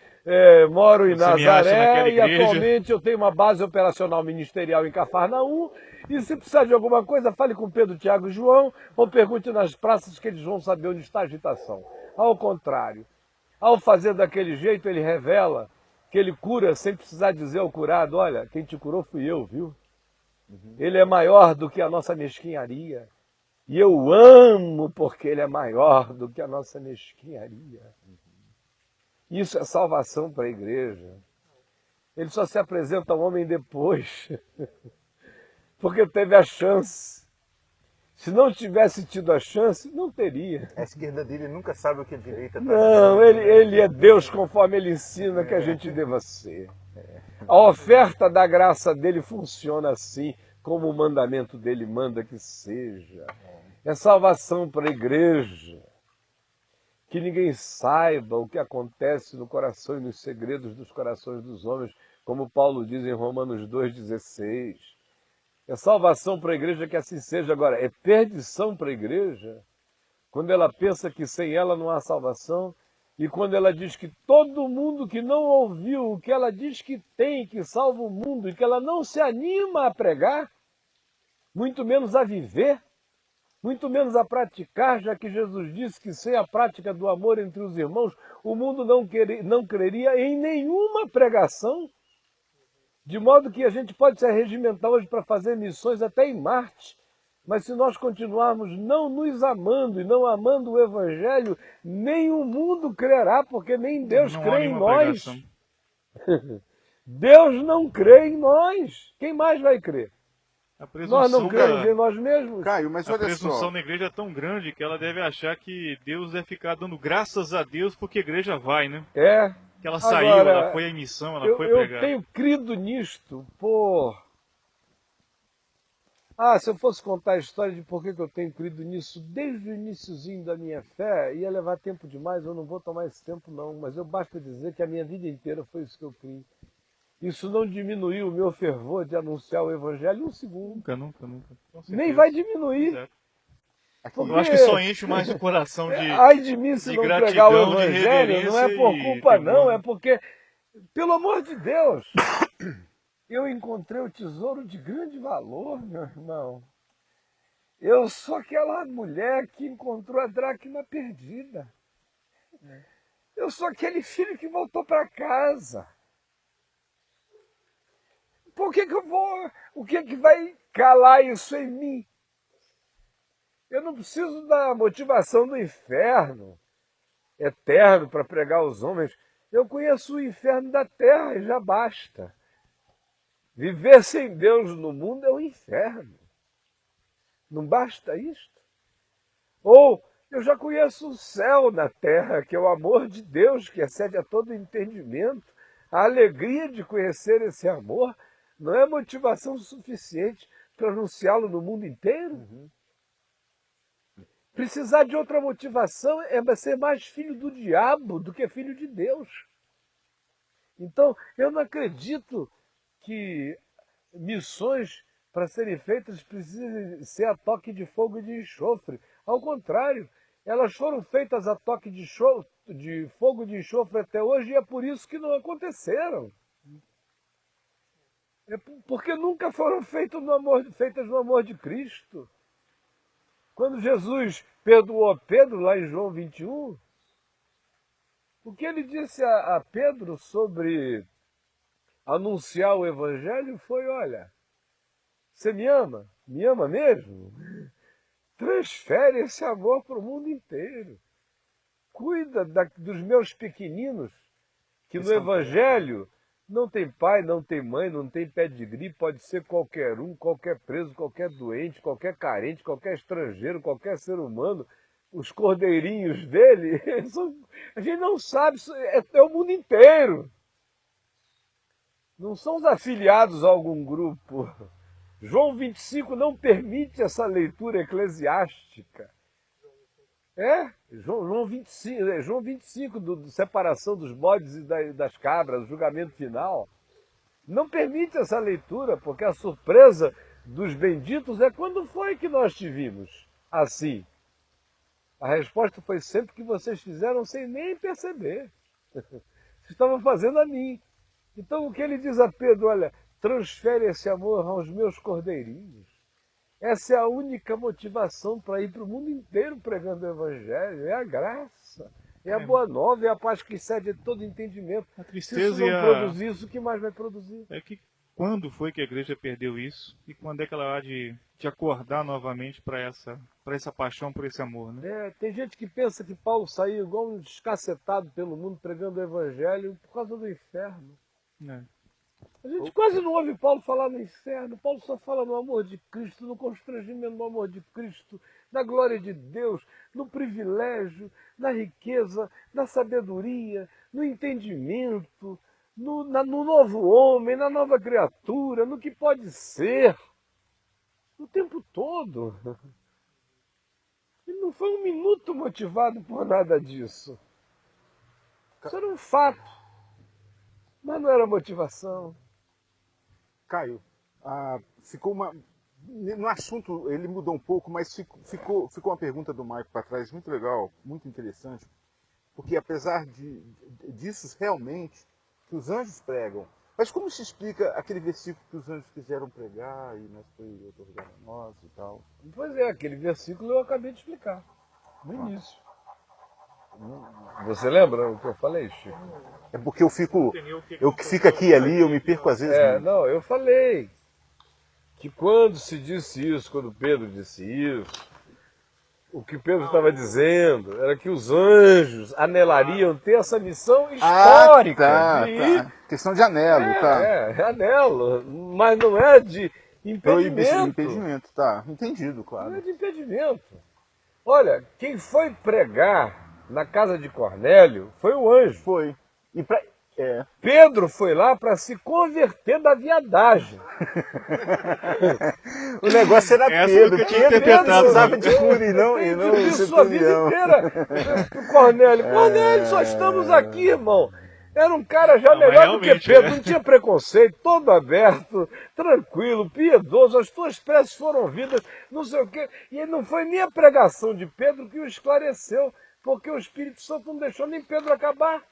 moro em Nazaré e atualmente eu tenho uma base operacional ministerial em Cafarnaum, e se precisar de alguma coisa, fale com Pedro, Tiago e João, ou pergunte nas praças que eles vão saber onde está a agitação. Ao contrário, ao fazer daquele jeito, ele revela que ele cura sem precisar dizer ao curado: olha, quem te curou fui eu, viu? Ele é maior do que a nossa mesquinharia. E eu amo porque ele é maior do que a nossa mesquinharia. Isso é salvação para a igreja. Ele só se apresenta ao homem depois, porque teve a chance. Se não tivesse tido a chance, não teria. A esquerda dele nunca sabe o que a direita está Não, ele é Deus conforme ele ensina que a gente deva ser. A oferta da graça dele funciona assim, como o mandamento dele manda que seja. É salvação para a igreja. Que ninguém saiba o que acontece no coração e nos segredos dos corações dos homens, como Paulo diz em Romanos 2,16. É salvação para a igreja que assim seja. Agora, é perdição para a igreja quando ela pensa que sem ela não há salvação, e quando ela diz que todo mundo que não ouviu o que ela diz que tem, que salva o mundo, e que ela não se anima a pregar, muito menos a viver, muito menos a praticar, já que Jesus disse que sem a prática do amor entre os irmãos, o mundo não creria em nenhuma pregação, de modo que a gente pode se arregimentar hoje para fazer missões até em Marte, mas se nós continuarmos não nos amando e não amando o Evangelho, nem o mundo crerá, porque nem Deus crê em nós. Deus não crê em nós. Quem mais vai crer? Nós não cremos em nós mesmos. Caio, mas olha só. A presunção da igreja é tão grande que ela deve achar que Deus deve ficar dando graças a Deus porque a igreja vai, né? que ela saiu, Agora, ela foi à missão, ela foi eu pregar. tenho crido nisto, se eu fosse contar a história de por que eu tenho crido nisso desde o iniciozinho da minha fé, ia levar tempo demais, eu não vou tomar esse tempo não, mas eu basta dizer que a minha vida inteira foi isso que eu criei. Isso não diminuiu o meu fervor de anunciar o Evangelho um segundo. Nunca, nunca, nunca. Com certeza. Nem vai diminuir. Exato. Porque Eu acho que só enche mais o coração de ai de mim se de não gratidão, pregar o de Evangelho, não é por reverência culpa e não, temor. é porque, pelo amor de Deus, eu encontrei o tesouro de grande valor, meu irmão. Eu sou aquela mulher que encontrou a dracma perdida. Eu sou aquele filho que voltou para casa. Por que eu vou? O que vai calar isso em mim? Eu não preciso da motivação do inferno eterno para pregar aos homens. Eu conheço o inferno da terra e já basta. Viver sem Deus no mundo é um inferno. Não basta isto? Ou eu já conheço o céu na terra, que é o amor de Deus, que excede a todo entendimento. A alegria de conhecer esse amor não é motivação suficiente para anunciá-lo no mundo inteiro? Precisar de outra motivação é ser mais filho do diabo do que filho de Deus. Então, eu não acredito que missões para serem feitas precisem ser a toque de fogo e de enxofre. Ao contrário, elas foram feitas a toque de fogo e de enxofre até hoje e é por isso que não aconteceram. É porque nunca foram feitas no amor de Cristo. Quando Jesus perdoou Pedro, lá em João 21, o que ele disse a Pedro sobre anunciar o Evangelho foi, olha, você me ama? Me ama mesmo? Transfere esse amor para o mundo inteiro. Cuida dos meus pequeninos, que no Evangelho não tem pai, não tem mãe, não tem pedigree, pode ser qualquer um, qualquer preso, qualquer doente, qualquer carente, qualquer estrangeiro, qualquer ser humano. Os cordeirinhos dele, a gente não sabe, é o mundo inteiro. Não são os afiliados a algum grupo. João 25 não permite essa leitura eclesiástica. João 25 separação dos bodes e das cabras, julgamento final. Não permite essa leitura, porque a surpresa dos benditos é quando foi que nós te vimos assim. A resposta foi sempre que vocês fizeram sem nem perceber. Vocês estavam fazendo a mim. Então o que ele diz a Pedro, olha, transfere esse amor aos meus cordeirinhos. Essa é a única motivação para ir para o mundo inteiro pregando o Evangelho. É a graça, é a boa nova, é a paz que excede todo entendimento. A Se tristeza isso não produzir isso, o que mais vai produzir? é que quando foi que a igreja perdeu isso e quando é que ela há de acordar novamente para essa paixão, por esse amor, né? Tem gente que pensa que Paulo saiu igual um descacetado pelo mundo pregando o Evangelho por causa do inferno. A gente quase não ouve Paulo falar no inferno. Paulo só fala no amor de Cristo, no constrangimento do amor de Cristo, na glória de Deus, no privilégio, na riqueza, na sabedoria, no entendimento, no novo homem, na nova criatura, no que pode ser. O tempo todo. Ele não foi um minuto motivado por nada disso. Isso era um fato. Mas não era motivação. Caio, ficou uma... No assunto ele mudou um pouco, mas ficou uma pergunta do Maico para trás muito legal, muito interessante, porque apesar disso realmente que os anjos pregam, mas como se explica aquele versículo que os anjos quiseram pregar e nós foi otorgado a nós e tal? Pois é, aquele versículo eu acabei de explicar no início. Você lembra o que eu falei, Chico? É porque eu fico aqui e ali, eu me perco às vezes. Não, eu falei que quando se disse isso, quando Pedro disse isso, o que Pedro estava dizendo era que os anjos anelariam ter essa missão histórica. Questão de anelo, tá? É anelo, mas não é de impedimento. Impedimento, tá. Entendido, claro. Não é de impedimento. Olha, quem foi pregar na casa de Cornélio foi o anjo. Foi. Pedro foi lá para se converter da viadagem. O negócio era Essa Pedro. eu tinha Pedro interpretado. precisava de cura e não Vive sua vida centurião. inteira. Cornélio, só estamos aqui, irmão. Era um cara já Não, mas melhor do que realmente, Pedro, não tinha preconceito, todo aberto, tranquilo, piedoso, as tuas preces foram ouvidas, não sei o quê. E não foi nem a pregação de Pedro que o esclareceu, porque o Espírito Santo não deixou nem Pedro acabar.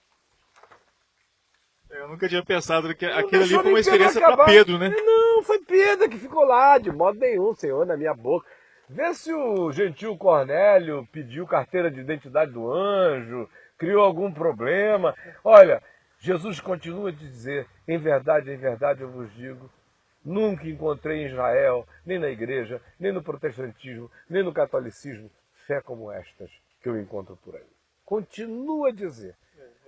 Eu nunca tinha pensado que Não aquilo ali deixou foi uma nem Pedro experiência para acabar. Pedro, né? Não, foi Pedro que ficou lá, de modo nenhum, Senhor, na minha boca. Vê se o gentil Cornélio pediu carteira de identidade do anjo, criou algum problema. Olha, Jesus continua a dizer, em verdade eu vos digo, nunca encontrei em Israel, nem na igreja, nem no protestantismo, nem no catolicismo, fé como estas que eu encontro por aí. Continua a dizer.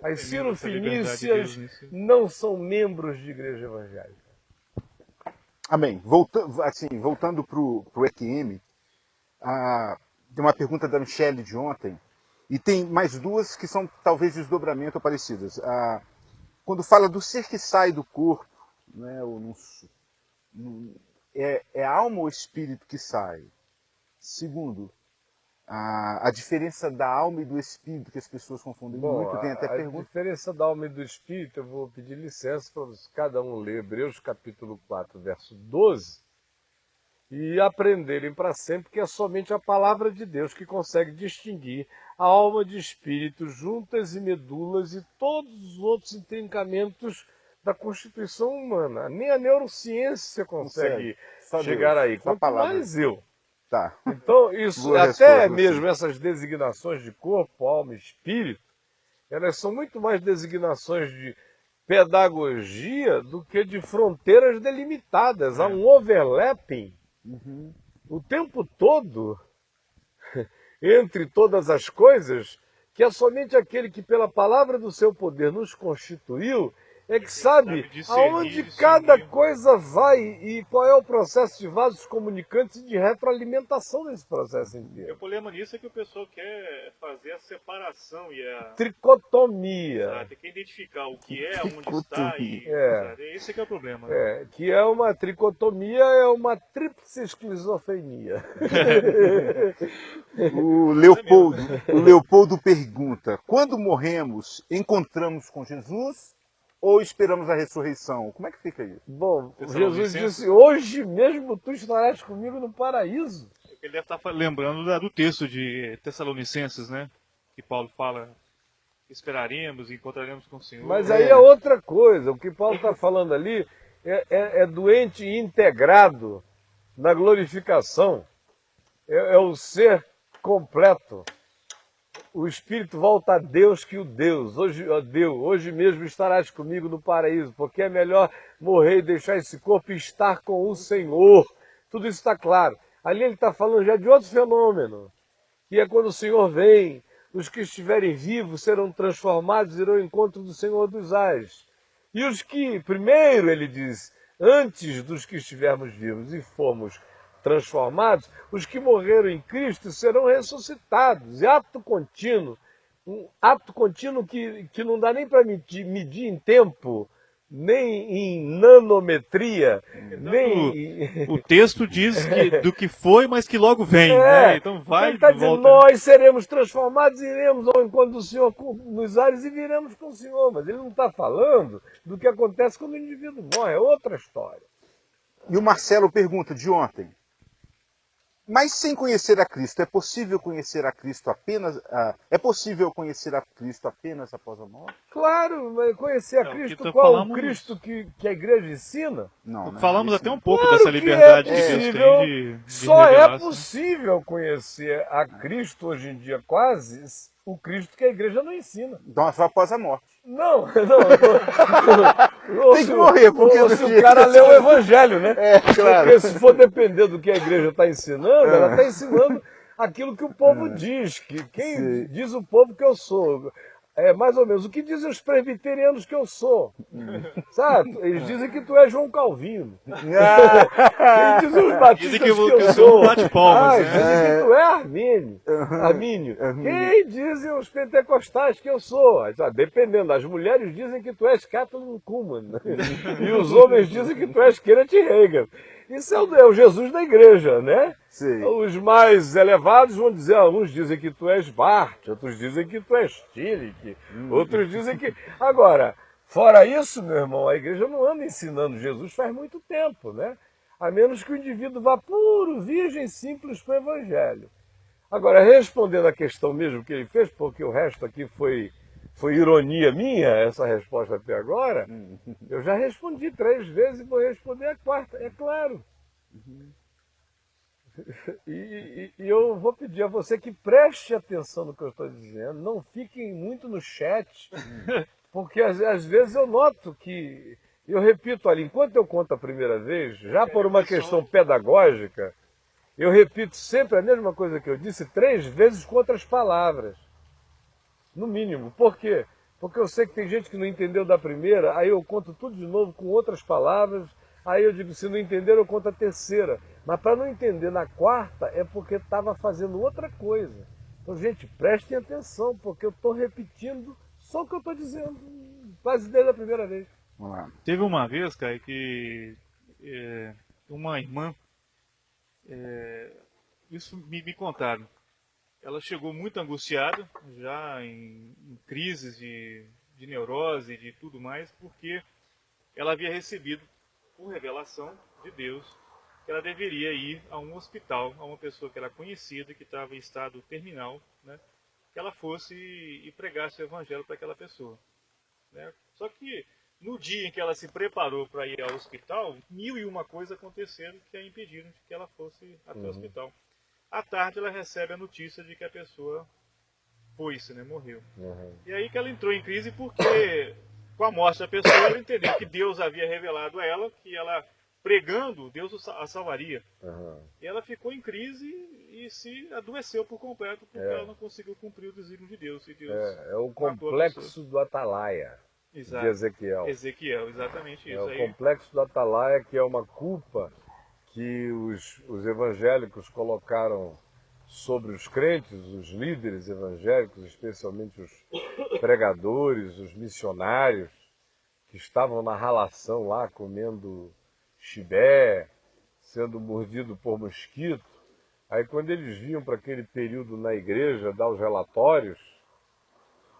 As cirofenícias não são membros de igreja evangélica. Amém. Voltando para o EQM, tem uma pergunta da Michele de ontem, e tem mais duas que são talvez desdobramento ou parecidas. Quando fala do ser que sai do corpo, né, é a alma ou espírito que sai? Segundo, a diferença da alma e do espírito, que as pessoas confundem muito, tem até pergunta. A diferença da alma e do espírito, eu vou pedir licença para cada um ler Hebreus capítulo 4, verso 12, e aprenderem para sempre que é somente a palavra de Deus que consegue distinguir a alma de espírito, juntas e medulas e todos os outros intrincamentos da constituição humana. Nem a neurociência consegue chegar aí, quanto mais eu. Tá. Então, isso, Boa até resposta, mesmo essas designações de corpo, alma e espírito, elas são muito mais designações de pedagogia do que de fronteiras delimitadas. Há um overlapping o tempo todo entre todas as coisas, que é somente aquele que pela palavra do seu poder nos constituiu, é que sabe aonde cada coisa vai e qual é o processo de vasos comunicantes e de retroalimentação desse processo inteiro. O problema nisso é que o pessoal quer fazer a separação e a Tricotomia. tem que identificar o que é, onde está e esse que é o problema. Né? Que é uma tricotomia, é uma tríplice esquizofrenia. O Leopoldo pergunta, quando morremos, encontramos com Jesus ou esperamos a ressurreição? Como é que fica isso? Bom, Jesus disse, hoje mesmo tu estarás comigo no paraíso. Ele deve estar lembrando do texto de Tessalonicenses, né? Que Paulo fala, esperaremos e encontraremos com o Senhor. Mas aí é outra coisa, o que Paulo está falando ali é doente integrado na glorificação, é o ser completo. O Espírito volta a Deus que o Deus. Hoje mesmo estarás comigo no paraíso, porque é melhor morrer e deixar esse corpo e estar com o Senhor. Tudo isso está claro. Ali ele está falando já de outro fenômeno, que é quando o Senhor vem, os que estiverem vivos serão transformados e irão ao encontro do Senhor dos Ais. E os que, primeiro ele diz, antes dos que estivermos vivos e formos transformados, os que morreram em Cristo serão ressuscitados. É ato contínuo, um ato contínuo que não dá nem para medir em tempo, nem em nanometria, nem... O texto diz do que foi, mas que logo vem, né? Então vai ele está e dizendo, volta. nós seremos transformados, iremos ao encontro do Senhor nos ares e viremos com o Senhor. Mas ele não está falando do que acontece quando o indivíduo morre, é outra história. E o Marcelo pergunta de ontem, mas sem conhecer a Cristo, é possível conhecer a Cristo apenas após a morte? Claro, mas conhecer a Cristo, que qual falamos... o Cristo que a igreja ensina? Não, né? Falamos até um pouco Claro dessa liberdade que que é Deus possível, tem de só revelar, é possível conhecer a Cristo hoje em dia quase o Cristo que a igreja não ensina. Então só após a morte. Não. Tem que morrer, porque se o cara lê o Evangelho, né? Claro. Porque se for depender do que a igreja está ensinando, ela está ensinando aquilo que o povo diz, que quem diz o povo que eu sou. É mais ou menos o que dizem os presbiterianos que eu sou. Sabe? Eles dizem que tu é João Calvino. Quem dizem os batistas que eu sou? Bate palmas, né? Dizem que tu é Armínio. Quem dizem os pentecostais que eu sou? Dependendo, as mulheres dizem que tu és Kathleen Kuhlman. E os homens dizem que tu és Kenneth Reagan. Isso é o Jesus da igreja, né? Sim. Os mais elevados vão dizer, alguns dizem que tu és Barth, outros dizem que tu és Tillich, outros dizem que... Agora, fora isso, meu irmão, a igreja não anda ensinando Jesus faz muito tempo, né? A menos que o indivíduo vá puro, virgem, simples para o evangelho. Agora, respondendo a questão mesmo que ele fez, porque o resto aqui foi ironia minha, essa resposta até agora, eu já respondi 3 vezes e vou responder a 4ª, é claro. E eu vou pedir a você que preste atenção no que eu estou dizendo, não fiquem muito no chat, porque às vezes eu noto que, eu repito ali, enquanto eu conto a primeira vez, já por uma questão pedagógica, eu repito sempre a mesma coisa que eu disse 3 vezes com outras palavras. No mínimo. Por quê? Porque eu sei que tem gente que não entendeu da primeira, aí eu conto tudo de novo com outras palavras, aí eu digo, se não entender, eu conto a terceira. Mas para não entender na 4ª é porque estava fazendo outra coisa. Então, gente, prestem atenção, porque eu estou repetindo só o que eu estou dizendo, quase desde a primeira vez. Vamos lá. Teve uma vez, cara, que uma irmã, isso me contaram, ela chegou muito angustiada, já em crises de neurose e de tudo mais, porque ela havia recebido, por revelação de Deus, que ela deveria ir a um hospital, a uma pessoa que era conhecida, que estava em estado terminal, né, que ela fosse e pregasse o evangelho para aquela pessoa. Né? Só que no dia em que ela se preparou para ir ao hospital, 1001 coisas aconteceram que a impediram de que ela fosse até o hospital. À tarde ela recebe a notícia de que a pessoa foi-se, né, morreu. E aí que ela entrou em crise porque, com a morte da pessoa, ela entendeu que Deus havia revelado a ela que ela, pregando, Deus a salvaria. E ela ficou em crise e se adoeceu por completo porque ela não conseguiu cumprir o desígnio de Deus. E Deus É o complexo do Atalaia, Exato. de Ezequiel. Ezequiel, exatamente isso. É o aí, complexo do Atalaia, que é uma culpa que os evangélicos colocaram sobre os crentes, os líderes evangélicos, especialmente os pregadores, os missionários, que estavam na ralação lá, comendo chibé, sendo mordido por mosquito. Aí quando eles vinham para aquele período na igreja dar os relatórios,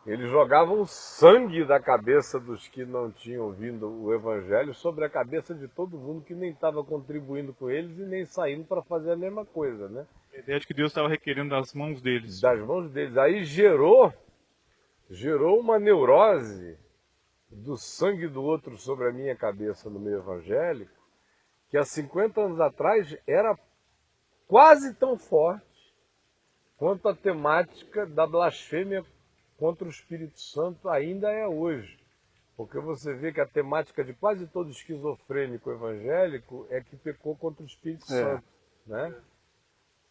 eles jogavam o sangue da cabeça dos que não tinham ouvido o evangelho sobre a cabeça de todo mundo que nem estava contribuindo com eles e nem saindo para fazer a mesma coisa, né? a ideia de que Deus estava requerendo das mãos deles. Das mãos deles. Aí gerou uma neurose do sangue do outro sobre a minha cabeça no meio evangélico, que há 50 anos atrás era quase tão forte quanto a temática da blasfêmia contra o Espírito Santo ainda é hoje. Porque você vê que a temática de quase todo esquizofrênico evangélico é que pecou contra o Espírito Santo. Né?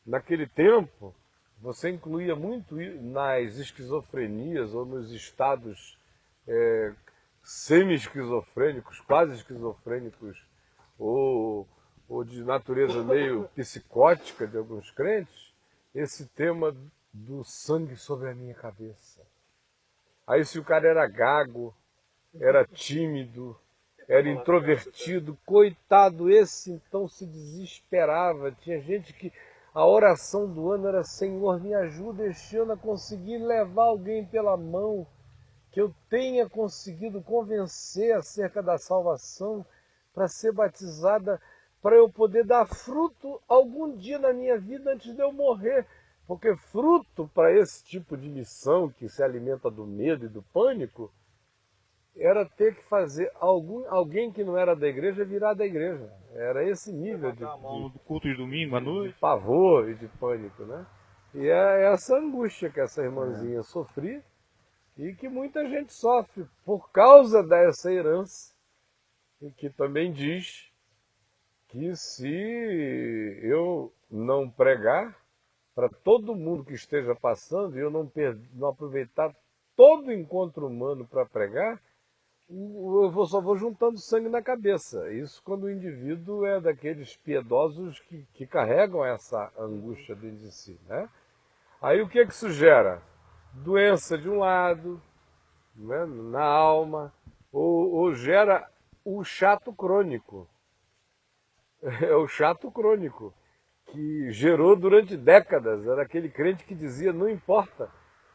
Naquele tempo, você incluía muito nas esquizofrenias ou nos estados semi-esquizofrênicos, quase esquizofrênicos, ou de natureza meio psicótica de alguns crentes, esse tema do sangue sobre a minha cabeça. Aí se o cara era gago, era tímido, era introvertido, coitado, esse então se desesperava. Tinha gente que a oração do ano era: Senhor, me ajuda este ano a conseguir levar alguém pela mão, que eu tenha conseguido convencer acerca da salvação para ser batizada, para eu poder dar fruto algum dia na minha vida antes de eu morrer. Porque fruto para esse tipo de missão que se alimenta do medo e do pânico era ter que fazer alguém que não era da igreja virar da igreja. Era esse nível de culto de domingo à noite, de pavor e de pânico, né? E é essa angústia que essa irmãzinha sofria e que muita gente sofre por causa dessa herança, e que também diz que se eu não pregar para todo mundo que esteja passando e eu não aproveitar todo encontro humano para pregar, só vou juntando sangue na cabeça. Isso quando o indivíduo é daqueles piedosos que carregam essa angústia dentro de si, né? Aí o que isso gera? Doença de um lado, né, na alma, ou gera o chato crônico. É o chato crônico, que gerou durante décadas. Era aquele crente que dizia, não importa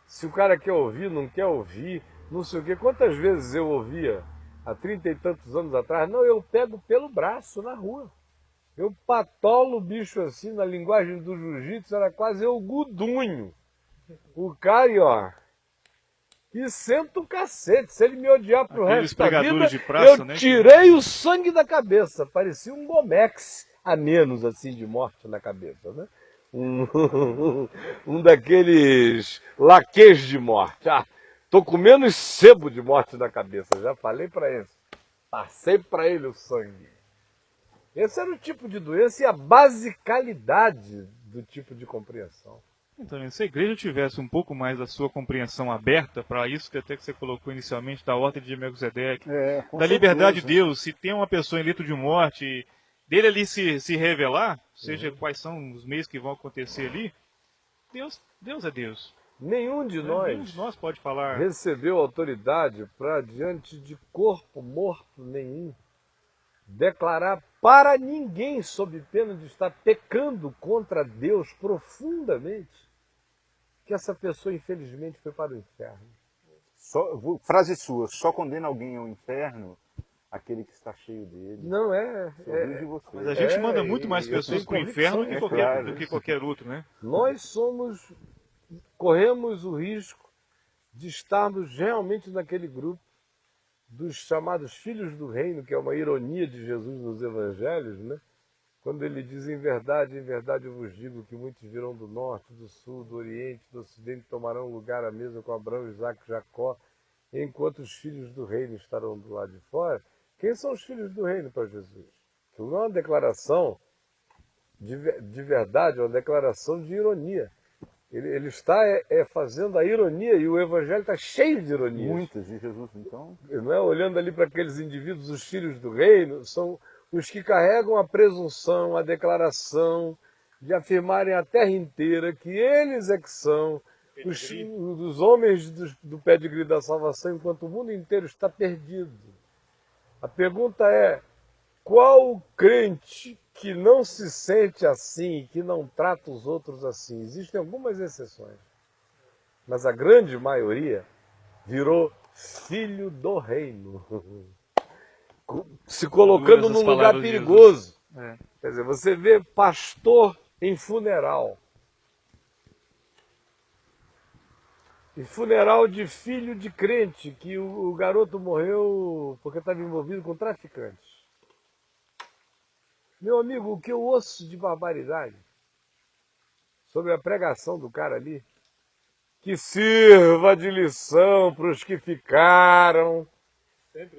se o cara quer ouvir, não quer ouvir, não sei o quê. Quantas vezes eu ouvia, há 30 e tantos anos atrás, não, eu pego pelo braço na rua. Eu patolo o bicho assim, na linguagem do jiu-jitsu, era quase eu gudunho. O cara, ó, e senta o cacete. Se ele me odiar pro resto da vida, de praça, eu né, tirei o sangue da cabeça. Parecia um Gomex a menos, assim, de morte na cabeça, né? Um daqueles laquês de morte. Ah, tô com menos sebo de morte na cabeça. Já falei para ele. Passei para ele o sangue. Esse era o tipo de doença e a basicalidade do tipo de compreensão. Então, se a igreja tivesse um pouco mais da sua compreensão aberta para isso que até que você colocou inicialmente, da ordem de Melquisedeque, da liberdade de Deus, se tem uma pessoa em leito de morte, dele ali se revelar, seja quais são os meios que vão acontecer ali, Deus é Deus. Nenhum de nós pode falar. Recebeu autoridade para, diante de corpo morto nenhum, declarar para ninguém, sob pena de estar pecando contra Deus profundamente, que essa pessoa infelizmente foi para o inferno. Frase sua, só condena alguém ao inferno aquele que está cheio dele. Não é. Mas a gente manda muito mais pessoas para o inferno do que qualquer outro, né? Nós corremos o risco de estarmos realmente naquele grupo dos chamados filhos do reino, que é uma ironia de Jesus nos evangelhos, né? Quando ele diz, em verdade eu vos digo que muitos virão do norte, do sul, do oriente, do ocidente, tomarão lugar à mesa com Abraão, Isaque e Jacó, enquanto os filhos do reino estarão do lado de fora. Quem são os filhos do reino para Jesus? Que não é uma declaração de verdade, é uma declaração de ironia. Ele está fazendo a ironia, e o evangelho está cheio de ironias. Muitas de Jesus, então. Não é? Olhando ali para aqueles indivíduos, os filhos do reino, são os que carregam a presunção, a declaração de afirmarem a terra inteira que eles é que são os homens do pedigree da salvação, enquanto o mundo inteiro está perdido. A pergunta é, qual o crente que não se sente assim, que não trata os outros assim? Existem algumas exceções, mas a grande maioria virou filho do reino, se colocando num lugar perigoso. Quer dizer, você vê pastor em funeral. E funeral de filho de crente, que o garoto morreu porque estava envolvido com traficantes. Meu amigo, o que eu ouço de barbaridade sobre a pregação do cara ali, que sirva de lição para os que ficaram.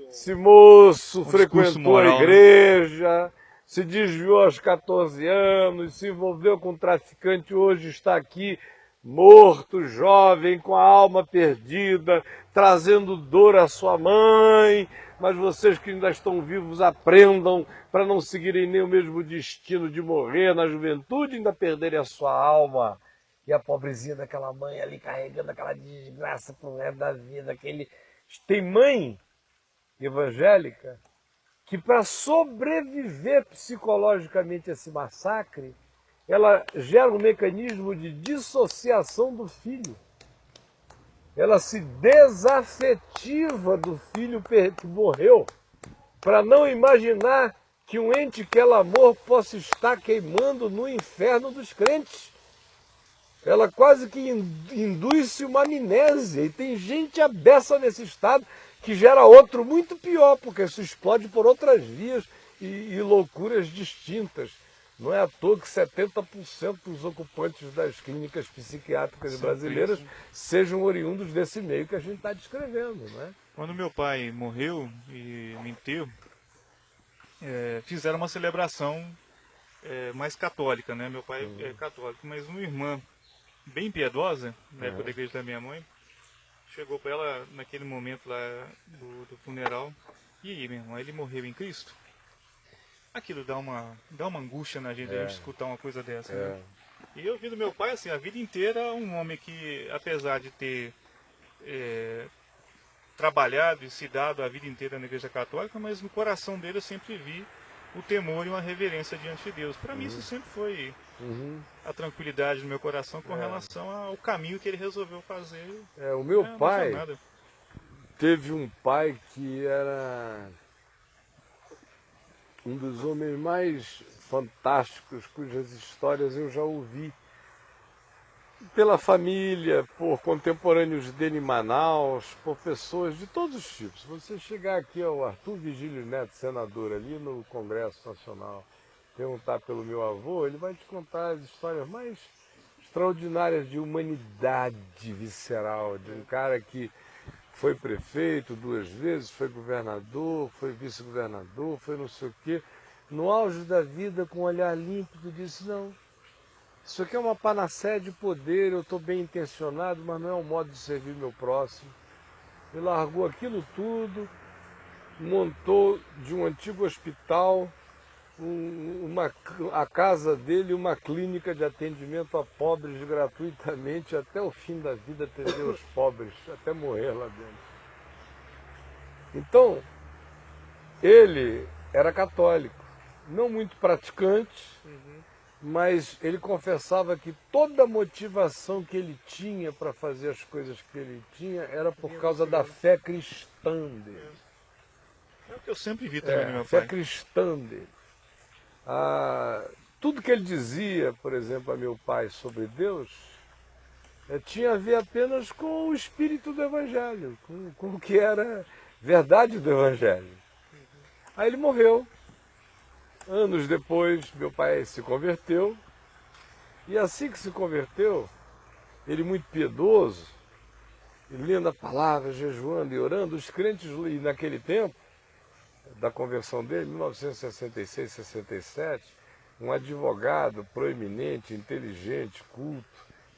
Esse moço frequentou a igreja, se desviou aos 14 anos, se envolveu com um traficante, hoje está aqui morto, jovem, com a alma perdida, trazendo dor à sua mãe. Mas vocês que ainda estão vivos, aprendam para não seguirem nem o mesmo destino de morrer na juventude, ainda perderem a sua alma. E a pobrezinha daquela mãe ali carregando aquela desgraça pro resto da vida. Tem mãe evangélica que, para sobreviver psicologicamente a esse massacre, ela gera um mecanismo de dissociação do filho. Ela se desafetiva do filho que morreu, para não imaginar que um ente que ela amou possa estar queimando no inferno dos crentes. Ela quase que induz-se uma amnésia, e tem gente abessa nesse estado que gera outro muito pior, porque isso explode por outras vias e loucuras distintas. Não é à toa que 70% dos ocupantes das clínicas psiquiátricas brasileiras sejam oriundos desse meio que a gente está descrevendo, não é? Quando meu pai morreu e no enterro, fizeram uma celebração mais católica, né? Meu pai é católico, mas uma irmã bem piedosa, na época da igreja da minha mãe, chegou para ela naquele momento lá do funeral. E aí, meu irmão, ele morreu em Cristo? Aquilo dá uma angústia na gente, a gente escutar uma coisa dessa, né? E eu vi do meu pai, assim, a vida inteira, um homem que, apesar de ter trabalhado e se dado a vida inteira na Igreja Católica, mas no coração dele eu sempre vi o temor e uma reverência diante de Deus. Para mim isso sempre foi a tranquilidade no meu coração com relação ao caminho que ele resolveu fazer. O meu pai emocionado. teve um pai que era um dos homens mais fantásticos, cujas histórias eu já ouvi pela família, por contemporâneos dele em Manaus, por pessoas de todos os tipos. Se você chegar aqui ao Arthur Vigílio Neto, senador, ali no Congresso Nacional, perguntar pelo meu avô, ele vai te contar as histórias mais extraordinárias de humanidade visceral, de um cara que foi prefeito 2 vezes, foi governador, foi vice-governador, foi não sei o quê. No auge da vida, com um olhar límpido, disse, não, isso aqui é uma panaceia de poder, eu estou bem intencionado, mas não é um modo de servir meu próximo. Ele largou aquilo tudo, montou de um antigo hospital, a casa dele, uma clínica de atendimento a pobres gratuitamente, até o fim da vida atender os pobres, até morrer lá dentro. Então, ele era católico, não muito praticante, mas ele confessava que toda a motivação que ele tinha para fazer as coisas que ele tinha era por causa da fé cristã dele. É o que eu sempre vi também no meu fé pai. cristã dele. Tudo que ele dizia, por exemplo, a meu pai sobre Deus, tinha a ver apenas com o espírito do Evangelho, com o que era verdade do Evangelho. Aí ele morreu. Anos depois, meu pai se converteu, e assim que se converteu, ele muito piedoso, lendo a palavra, jejuando e orando, os crentes, e naquele tempo, da conversão dele, 1966, 67, um advogado proeminente, inteligente, culto,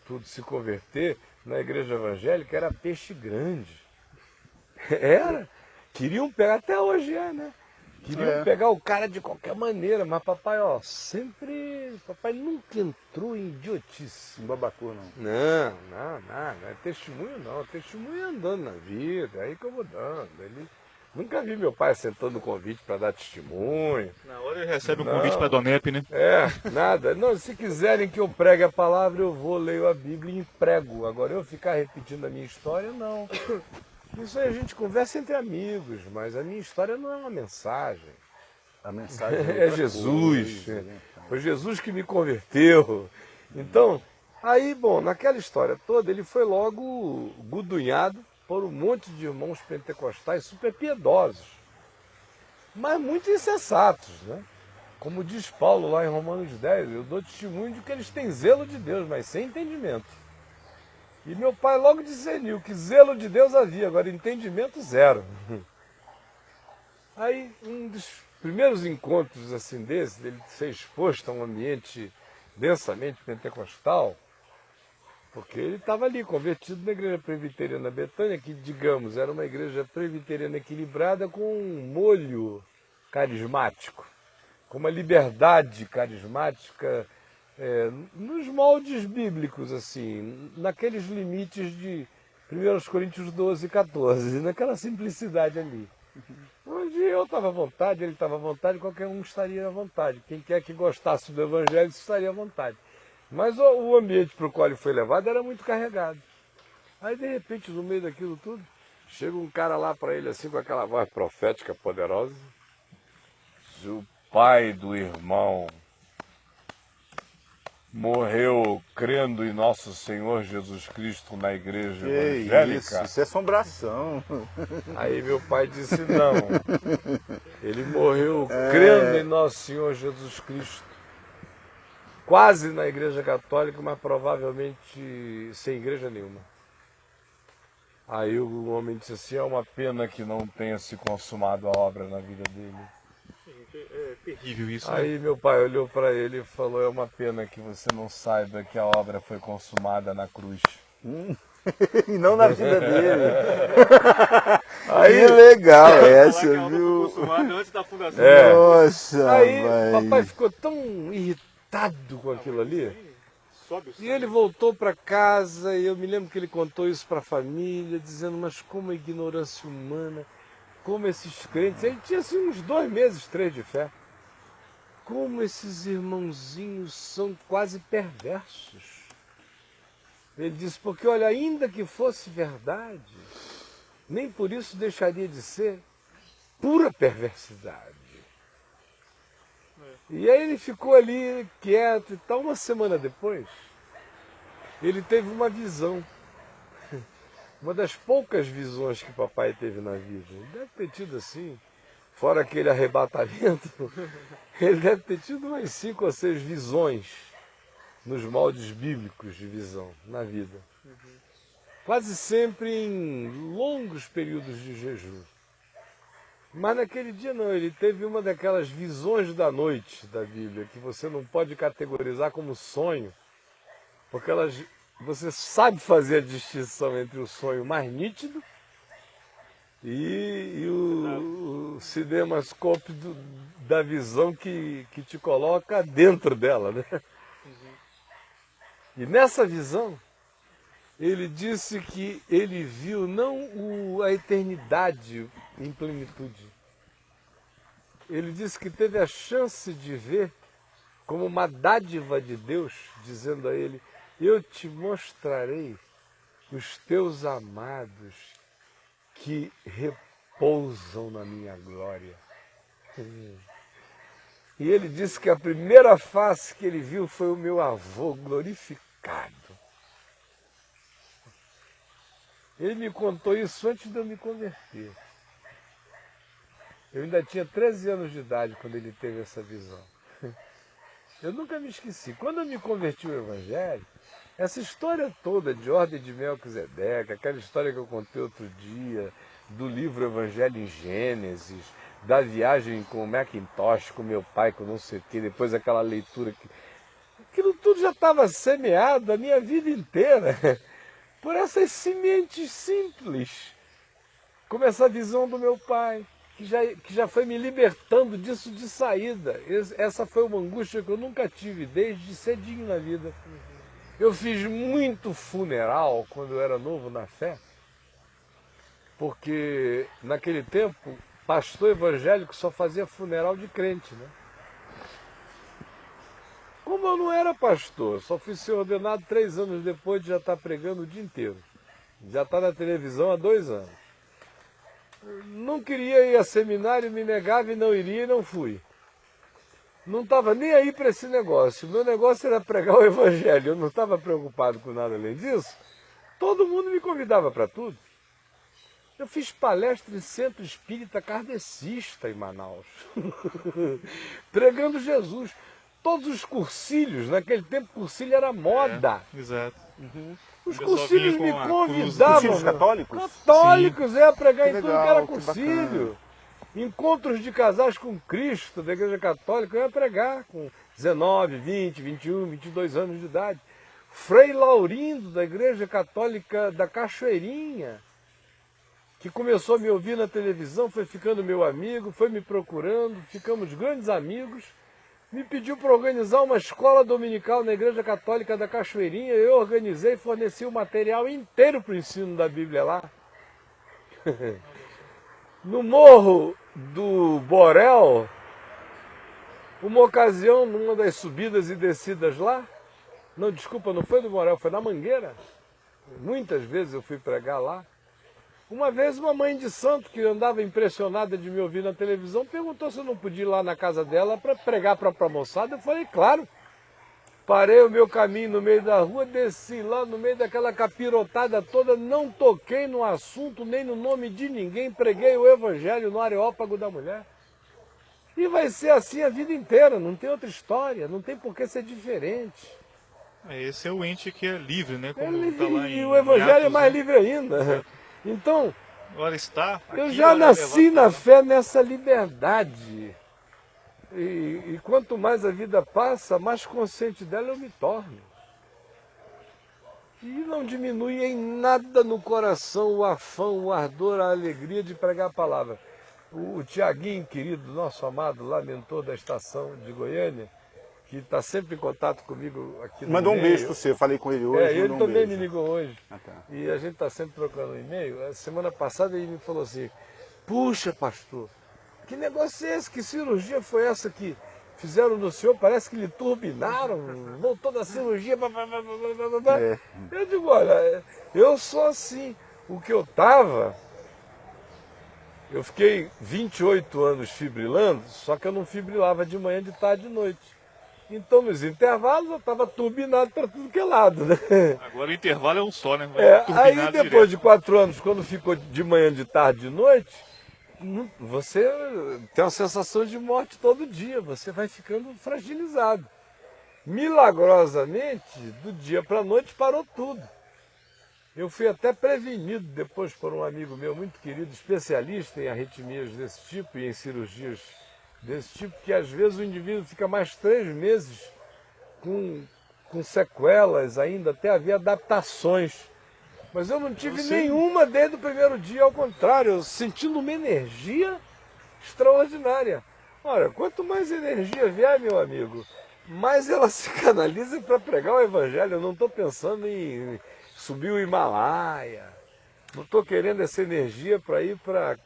tudo se converter na igreja evangélica era peixe grande. Era. Queriam pegar, até hoje né? Queriam pegar o cara de qualquer maneira, mas papai, papai nunca entrou em idiotice. Babacô, não. Não é testemunho não, testemunho é andando na vida, aí que eu vou dando. Nunca vi meu pai sentando no convite para dar testemunho. Na hora ele recebe um convite para a Donep, né? Nada. Não, se quiserem que eu pregue a palavra, eu vou, leio a Bíblia e prego. Agora eu ficar repetindo a minha história, não. Isso aí a gente conversa entre amigos, mas a minha história não é uma mensagem. A mensagem é Jesus. Foi Jesus que me converteu. Então, aí, bom, naquela história toda, ele foi logo gudunhado por um monte de irmãos pentecostais super piedosos, mas muito insensatos, né? Como diz Paulo lá em Romanos 10, eu dou testemunho de que eles têm zelo de Deus, mas sem entendimento. E meu pai logo discerniu que zelo de Deus havia, agora entendimento zero. Aí um dos primeiros encontros assim desse, ele ser exposto a um ambiente densamente pentecostal, porque ele estava ali convertido na igreja presbiteriana Betânia, que digamos era uma igreja presbiteriana equilibrada com um molho carismático, com uma liberdade carismática, nos moldes bíblicos, assim, naqueles limites de 1 Coríntios 12, 14, naquela simplicidade ali. Onde eu estava à vontade, ele estava à vontade, qualquer um estaria à vontade. Quem quer que gostasse do Evangelho estaria à vontade. Mas o ambiente para o qual ele foi levado era muito carregado. Aí, de repente, no meio daquilo tudo, chega um cara lá para ele, assim, com aquela voz profética poderosa. O pai do irmão morreu crendo em nosso Senhor Jesus Cristo na igreja evangélica. Isso é assombração. Aí meu pai disse não. Ele morreu crendo em nosso Senhor Jesus Cristo. Quase na igreja católica, mas provavelmente sem igreja nenhuma. Aí o homem disse assim, é uma pena que não tenha se consumado a obra na vida dele. É terrível isso, Aí né? meu pai olhou para ele e falou, é uma pena que você não saiba que a obra foi consumada na cruz. e não na vida dele. Aí, Que legal essa, Falar que viu? acostumado antes da fundação. É. Nossa, aí mãe. papai ficou tão irritado com aquilo ali. Sobe o E ele voltou para casa e eu me lembro que ele contou isso para a família, dizendo, mas como a ignorância humana, como esses crentes, ele tinha assim uns 2 meses, 3 de fé, como esses irmãozinhos são quase perversos. Ele disse, porque olha, ainda que fosse verdade, nem por isso deixaria de ser pura perversidade. E aí ele ficou ali quieto e tal. Uma semana depois, ele teve uma visão. Uma das poucas visões que papai teve na vida. Ele deve ter tido assim, fora aquele arrebatamento, ele deve ter tido umas 5 ou 6 visões nos moldes bíblicos de visão na vida. Quase sempre em longos períodos de jejum. Mas naquele dia não, ele teve uma daquelas visões da noite da Bíblia, que você não pode categorizar como sonho, porque você sabe fazer a distinção entre o sonho mais nítido e o cinemascope da visão que te coloca dentro dela, né? E nessa visão, ele disse que ele viu não a eternidade em plenitude. Ele disse que teve a chance de ver como uma dádiva de Deus, dizendo a ele, eu te mostrarei os teus amados que repousam na minha glória. E ele disse que a primeira face que ele viu foi o meu avô glorificado. Ele me contou isso antes de eu me converter. Eu ainda tinha 13 anos de idade quando ele teve essa visão. Eu nunca me esqueci. Quando eu me converti ao Evangelho, essa história toda de ordem de Melquisedeque, aquela história que eu contei outro dia, do livro Evangelho em Gênesis, da viagem com o Macintosh, com meu pai, com não sei o quê, depois aquela leitura, aquilo tudo já estava semeado a minha vida inteira. Por essas sementes simples, como essa visão do meu pai, que já foi me libertando disso de saída. Essa foi uma angústia que eu nunca tive, desde cedinho na vida. Eu fiz muito funeral quando eu era novo na fé, porque naquele tempo, pastor evangélico só fazia funeral de crente, né? Como eu não era pastor, só fui ser ordenado 3 anos depois de já estar pregando o dia inteiro. Já está na televisão há 2 anos. Não queria ir a seminário, me negava e não iria e não fui. Não estava nem aí para esse negócio. O meu negócio era pregar o evangelho. Eu não estava preocupado com nada além disso. Todo mundo me convidava para tudo. Eu fiz palestra em centro espírita kardecista em Manaus. Pregando Jesus. Todos os cursilhos, naquele tempo cursilho era moda. Exato. Os cursilhos me convidavam. Cursilhos católicos? Católicos, pregar em tudo que legal, era que cursilho. Encontros de casais com Cristo da Igreja Católica, eu ia pregar com 19, 20, 21, 22 anos de idade. Frei Laurindo, da Igreja Católica da Cachoeirinha, que começou a me ouvir na televisão, foi ficando meu amigo, foi me procurando, ficamos grandes amigos. Me pediu para organizar uma escola dominical na Igreja Católica da Cachoeirinha. Eu organizei e forneci o material inteiro para o ensino da Bíblia lá. No Morro do Borel, uma ocasião, numa das subidas e descidas lá, não, desculpa, não foi do Borel, foi na Mangueira. Muitas vezes eu fui pregar lá. Uma vez uma mãe de santo que andava impressionada de me ouvir na televisão perguntou se eu não podia ir lá na casa dela para pregar para a moçada. Eu falei, claro. Parei o meu caminho no meio da rua, desci lá no meio daquela capirotada toda, não toquei no assunto nem no nome de ninguém, preguei o evangelho no Areópago da Mulher. E vai ser assim a vida inteira, não tem outra história, não tem por que ser diferente. Esse é o ente que é livre, né? Como tá lá E o evangelho Atos, é mais né? livre ainda. Então, Agora está. eu já nasci na fé nessa liberdade. E quanto mais a vida passa, mais consciente dela eu me torno. E não diminui em nada no coração o afã, o ardor, a alegria de pregar a palavra. O Tiaguinho, querido, nosso amado, lá, mentor da estação de Goiânia, que está sempre em contato comigo aqui no Mandou um e-mail. beijo para você, falei com ele hoje. Ele mandou um também beijo. me ligou hoje. Ah, tá. E a gente está sempre trocando um e-mail. A semana passada ele me falou assim, puxa, pastor, que negócio é esse? Que cirurgia foi essa que fizeram no senhor? Parece que lhe turbinaram, voltou da cirurgia. É. Eu digo, olha, eu sou assim. O que eu estava... Eu fiquei 28 anos fibrilando, só que eu não fibrilava de manhã, de tarde e de noite. Então, nos intervalos, eu estava turbinado para tudo que é lado, né? Agora o intervalo é um só, né? Aí, depois de 4 anos, quando ficou de manhã, de tarde e de noite, você tem uma sensação de morte todo dia, você vai ficando fragilizado. Milagrosamente, do dia para a noite, parou tudo. Eu fui até prevenido depois por um amigo meu muito querido, especialista em arritmias desse tipo e em cirurgias desse tipo, que às vezes o indivíduo fica mais 3 meses com sequelas ainda, até havia adaptações. Mas eu não tive nenhuma desde o primeiro dia, ao contrário, eu sentindo uma energia extraordinária. Olha, quanto mais energia vier, meu amigo, mais ela se canaliza para pregar o evangelho. Eu não estou pensando em subir o Himalaia, não estou querendo essa energia para ir para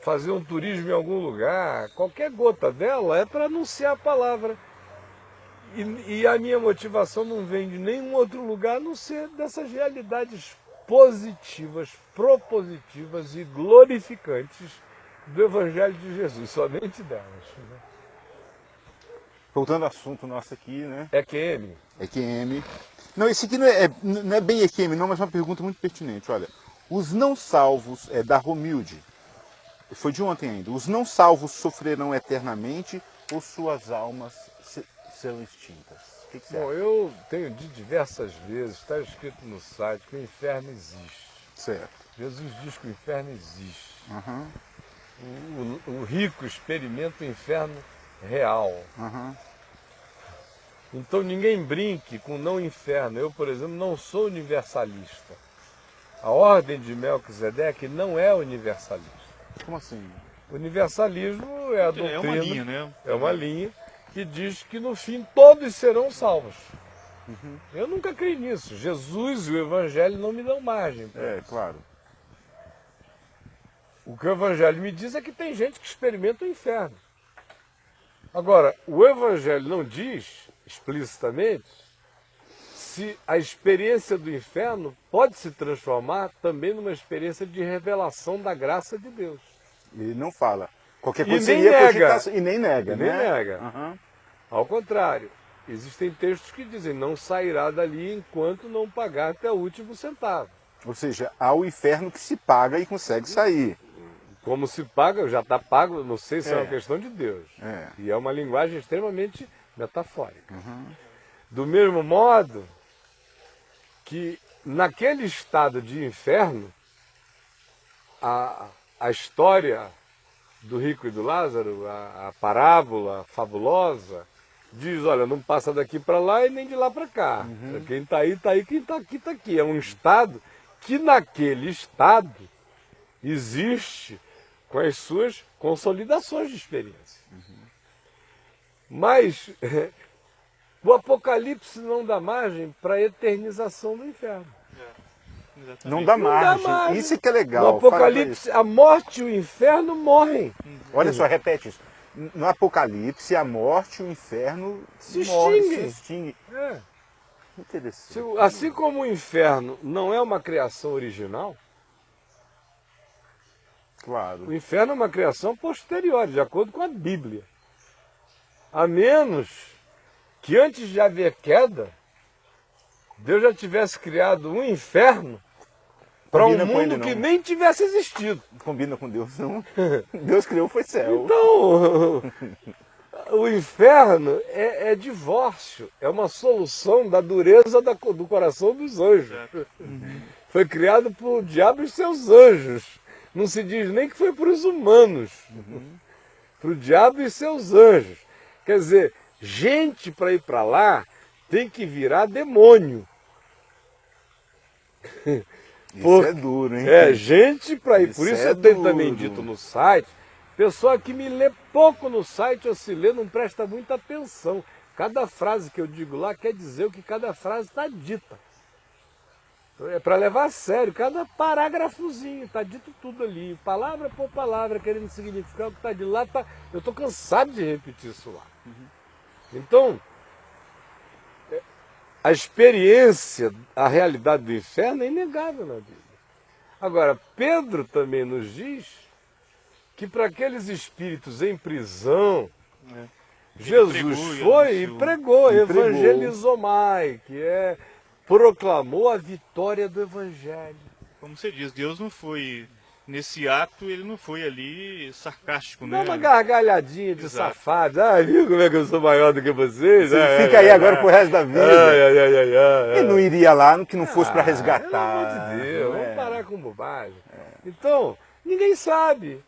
fazer um turismo em algum lugar. Qualquer gota dela é para anunciar a palavra. E a minha motivação não vem de nenhum outro lugar, a não ser dessas realidades positivas, propositivas e glorificantes do Evangelho de Jesus, somente delas. Né? Voltando ao assunto nosso aqui, né? EQM. EQM. Não, esse aqui não é bem EQM, não, mas é uma pergunta muito pertinente. Olha, os não salvos, da Romilde, foi de ontem ainda, os não salvos sofrerão eternamente ou suas almas serão extintas? O que você Bom, acha? eu tenho dito diversas vezes, está escrito no site, que o inferno existe. Certo. Jesus diz que o inferno existe. Uhum. O rico experimenta o inferno real. Uhum. Então ninguém brinque com não inferno. Eu, por exemplo, não sou universalista. A ordem de Melquisedeque não é universalista. Como assim? O universalismo é a doutrina, É uma linha, né? é uma linha que diz que no fim todos serão salvos. Uhum. Eu nunca creio nisso. Jesus e o Evangelho não me dão margem. Claro. O que o Evangelho me diz é que tem gente que experimenta o inferno. Agora, o Evangelho não diz explicitamente se a experiência do inferno pode se transformar também numa experiência de revelação da graça de Deus. Ele não fala. Qualquer E coisa nem seria nega. cogitação. E nem nega, E né? nem nega. Uhum. Ao contrário, existem textos que dizem não sairá dali enquanto não pagar até o último centavo. Ou seja, há o inferno que se paga e consegue sair. Como se paga, já está pago, não sei se é uma questão de Deus. É. E é uma linguagem extremamente metafórica. Uhum. Do mesmo modo que naquele estado de inferno, a história do rico e do Lázaro, a parábola fabulosa, diz, olha, não passa daqui para lá e nem de lá para cá. Quem está aí, está aí, quem está aqui, está aqui. É um estado que naquele estado existe com as suas consolidações de experiência. Mas o Apocalipse não dá margem para a eternização do inferno. Não dá margem. margem. Isso que é legal. No Apocalipse, a morte e o inferno morrem. Olha só, repete isso. No Apocalipse, a morte e o inferno Se morrem, extinguem. se extinguem. É. Interessante. Assim como o inferno não é uma criação original, Claro. o inferno é uma criação posterior, de acordo com a Bíblia. A menos que antes de haver queda, Deus já tivesse criado um inferno para um Combina com ele, mundo que não. nem tivesse existido. Combina com Deus, não? Deus criou, foi céu. Então, o inferno é divórcio, é uma solução da dureza do coração dos anjos. Foi criado por o diabo e seus anjos. Não se diz nem que foi para os humanos. Para o diabo e seus anjos. Quer dizer, gente para ir para lá tem que virar demônio. Isso é duro, hein? É, gente para ir. Por Isso isso é eu tenho duro. também dito no site, pessoa que me lê pouco no site ou se lê não presta muita atenção. Cada frase que eu digo lá quer dizer o que cada frase está dita. É para levar a sério, cada parágrafozinho, está dito tudo ali, palavra por palavra, querendo significar o que está de lá. Eu estou cansado de repetir isso lá. Então, a experiência, a realidade do inferno é inegável na Bíblia. Agora, Pedro também nos diz que para aqueles espíritos em prisão, Jesus foi e pregou, evangelizou mais, que é proclamou a vitória do evangelho. Como você diz, Deus não foi, nesse ato, ele não foi ali sarcástico, Dá né? uma gargalhadinha de Exato. safado. Ah, viu como é que eu sou maior do que vocês? Você fica aí agora pro resto da vida. Ele não iria lá que não fosse para resgatar. Pelo amor de Deus, não é? vamos parar com bobagem. Então, ninguém sabe.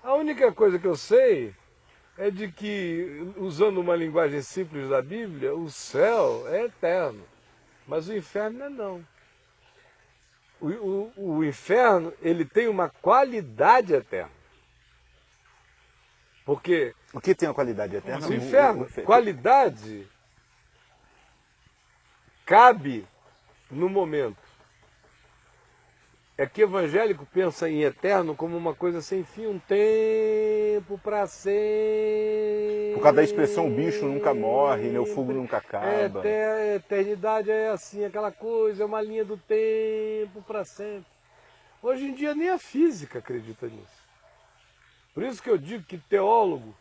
A única coisa que eu sei é de que, usando uma linguagem simples da Bíblia, o céu é eterno, mas o inferno não. O inferno, ele tem uma qualidade eterna. Porque O que tem a qualidade eterna? o inferno, qualidade, cabe no momento. É que evangélico pensa em eterno como uma coisa sem fim, um tempo para sempre. Por causa da expressão, o bicho nunca morre, né? O fogo nunca acaba. Eternidade é assim, aquela coisa, é uma linha do tempo para sempre. Hoje em dia nem a física acredita nisso. Por isso que eu digo que teólogo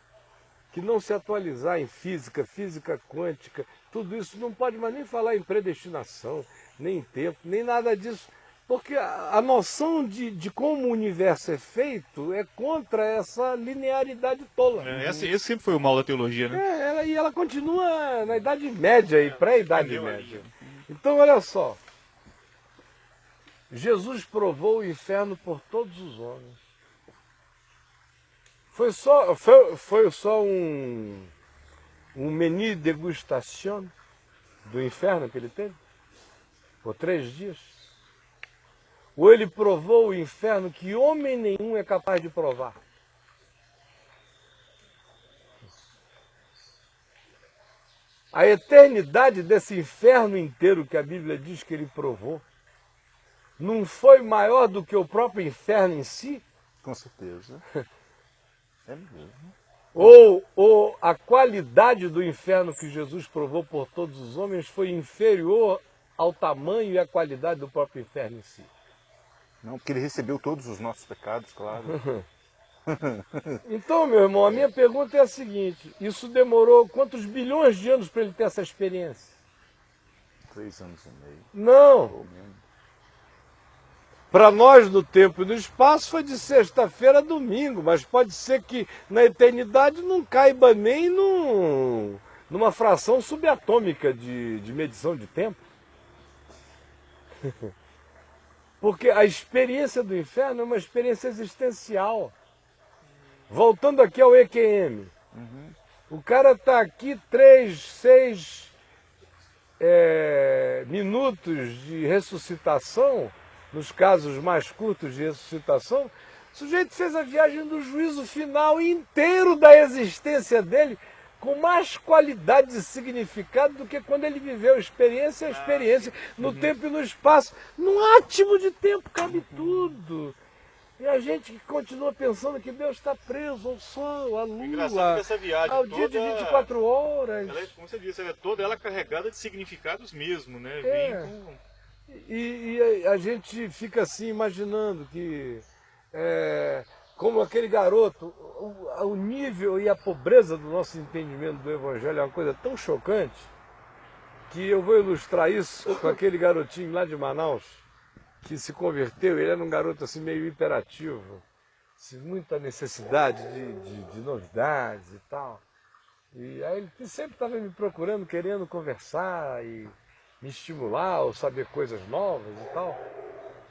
que não se atualizar em física, física quântica, tudo isso não pode mais nem falar em predestinação, nem em tempo, nem nada disso. Porque a noção de como o universo é feito é contra essa linearidade tola. Esse sempre foi o mal da teologia, né? E ela continua na Idade Média e pré-Idade Média. Então, olha só. Jesus provou o inferno por todos os homens. Foi só um menu de degustação do inferno que ele teve? Por 3 dias? Ou ele provou o inferno que homem nenhum é capaz de provar? A eternidade desse inferno inteiro que a Bíblia diz que ele provou, não foi maior do que o próprio inferno em si? Com certeza. É mesmo. Ou a qualidade do inferno que Jesus provou por todos os homens foi inferior ao tamanho e à qualidade do próprio inferno em si? Não, porque ele recebeu todos os nossos pecados, claro. Então, meu irmão, a minha pergunta é a seguinte: isso demorou quantos bilhões de anos para ele ter essa experiência? 3 anos e meio. Não. Ou menos. Para nós, no tempo e no espaço, foi de sexta-feira a domingo, mas pode ser que na eternidade não caiba nem numa fração subatômica de medição de tempo. Porque a experiência do inferno é uma experiência existencial. Voltando aqui ao EQM. O cara está aqui 3, 6 minutos de ressuscitação, nos casos mais curtos de ressuscitação, o sujeito fez a viagem do juízo final inteiro da existência dele, com mais qualidade e significado do que quando ele viveu a experiência no tempo e no espaço. Num átimo de tempo cabe tudo. E a gente que continua pensando que Deus está preso ao sol, à lua, essa viagem ao dia de 24 horas. Ela, como você disse, ela é toda ela carregada de significados mesmo, né? E a gente fica assim imaginando que, como aquele garoto, o nível e a pobreza do nosso entendimento do Evangelho é uma coisa tão chocante que eu vou ilustrar isso com aquele garotinho lá de Manaus que se converteu. Ele era um garoto assim meio hiperativo, assim, muita necessidade de novidades e tal. E aí ele sempre estava me procurando, querendo conversar e me estimular ou saber coisas novas e tal.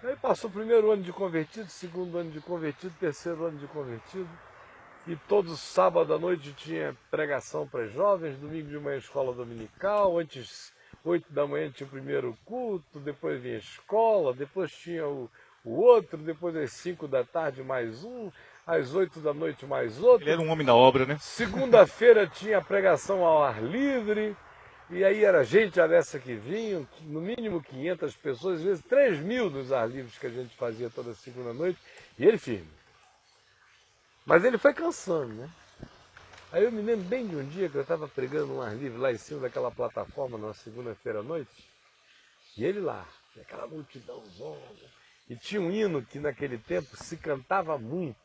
Aí passou o 1º ano de convertido, 2º ano de convertido, 3º ano de convertido. E todo sábado à noite tinha pregação para jovens, domingo de manhã escola dominical, antes 8 da manhã tinha o primeiro culto, depois vinha a escola, depois tinha o outro, depois às 5 da tarde mais um, às 8 da noite mais outro. Ele era um homem da obra, né? Segunda-feira tinha a pregação ao ar livre, e aí era gente a dessa que vinha, no mínimo 500 pessoas, às vezes 3.000 nos ar livres que a gente fazia toda segunda noite, e ele firme. Mas ele foi cansando, né? Aí eu me lembro bem de um dia que eu estava pregando um ar livre lá em cima daquela plataforma, numa segunda-feira à noite, e ele lá, aquela multidão zona, e tinha um hino que naquele tempo se cantava muito,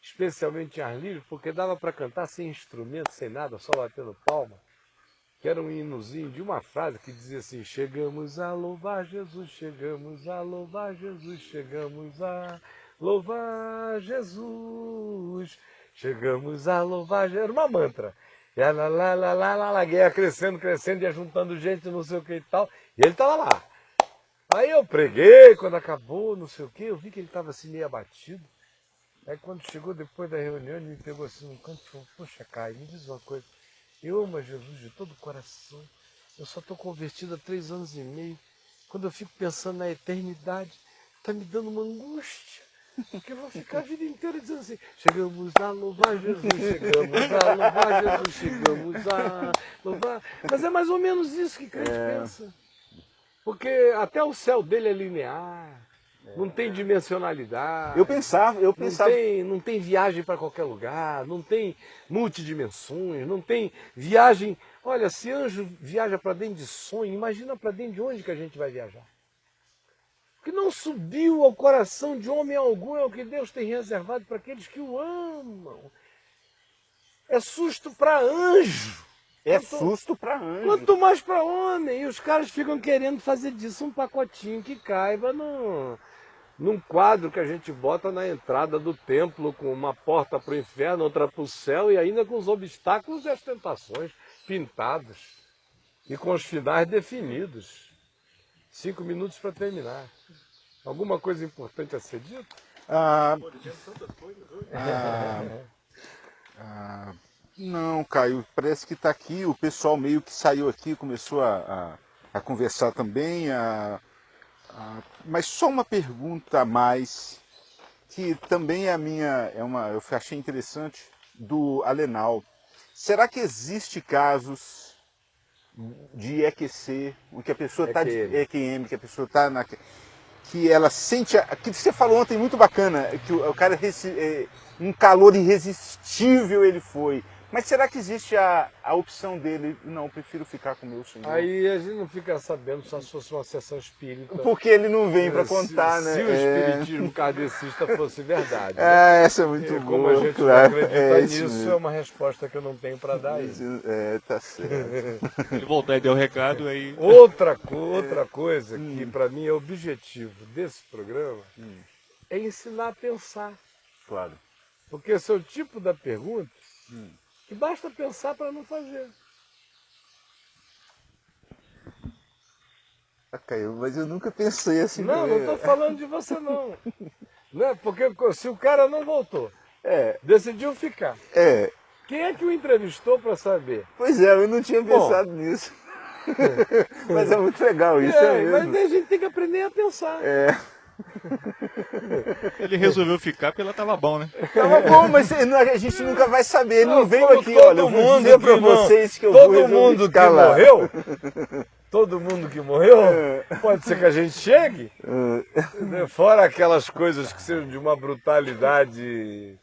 especialmente em ar livre, porque dava para cantar sem instrumento, sem nada, só batendo palma, que era um hinozinho de uma frase que dizia assim: chegamos a louvar Jesus, chegamos a louvar Jesus, chegamos a louvar Jesus, chegamos a louvar Jesus. Era uma mantra. E a lá, ia crescendo, crescendo, ia juntando gente, não sei o que e tal, e ele estava lá. Aí eu preguei, quando acabou, não sei o que, eu vi que ele estava assim meio abatido. Aí quando chegou depois da reunião, ele me pegou assim no canto e falou: poxa, Caio, me diz uma coisa, eu amo a Jesus de todo o coração, eu só estou convertido há 3 anos e meio, quando eu fico pensando na eternidade, está me dando uma angústia, que eu vou ficar a vida inteira dizendo assim: chegamos a louvar Jesus, chegamos a louvar Jesus, chegamos a louvar. Mas é mais ou menos isso que crente pensa, porque até o céu dele é linear. Não tem dimensionalidade. Eu pensava. Não tem viagem para qualquer lugar, não tem multidimensões, não tem viagem. Olha, se anjo viaja para dentro de sonho, imagina para dentro de onde que a gente vai viajar. Porque não subiu ao coração de homem algum é o que Deus tem reservado para aqueles que o amam. É susto para anjo. Susto para anjo. Quanto mais para homem. E os caras ficam querendo fazer disso um pacotinho que caiba num quadro que a gente bota na entrada do templo, com uma porta para o inferno, outra para o céu, e ainda com os obstáculos e as tentações pintados. E com os finais definidos. 5 minutos para terminar. Alguma coisa importante a ser dita? Não, Caio, parece que está aqui, o pessoal meio que saiu aqui, começou a conversar também, mas só uma pergunta a mais, que também é a minha, eu achei interessante, do Alenal. Será que existe casos de EQC, em que a pessoa está de EQM, que a pessoa está que ela sente, que você falou ontem muito bacana, que o cara, um calor irresistível ele foi. Mas será que existe a opção dele? Não, eu prefiro ficar com o meu Senhor. Aí a gente não fica sabendo só se fosse uma sessão espírita. Porque ele não vem para contar, né? Se o espiritismo kardecista fosse verdade. Essa é muito boa. Como a gente claro. não acredita nisso, é uma resposta que eu não tenho para dar aí. Tá certo. Ele voltar e der o recado aí. Outra coisa que para mim é objetivo desse programa é ensinar a pensar. Claro. Porque esse é o tipo da pergunta que basta pensar para não fazer. Caio, mas eu nunca pensei assim. Não estou falando de você não. Não é? Porque se o cara não voltou, decidiu ficar. Quem é que o entrevistou para saber? Pois é, eu não tinha pensado nisso. Mas é muito legal isso, mesmo. Mas a gente tem que aprender a pensar. Ele resolveu ficar porque ela tava bom, né? Tava bom, mas a gente nunca vai saber. Ele não veio aqui, olha, eu vou dizer pra vocês que eu vou todo mundo que morreu, todo mundo que morreu, pode ser que a gente chegue. Fora aquelas coisas que sejam de uma brutalidade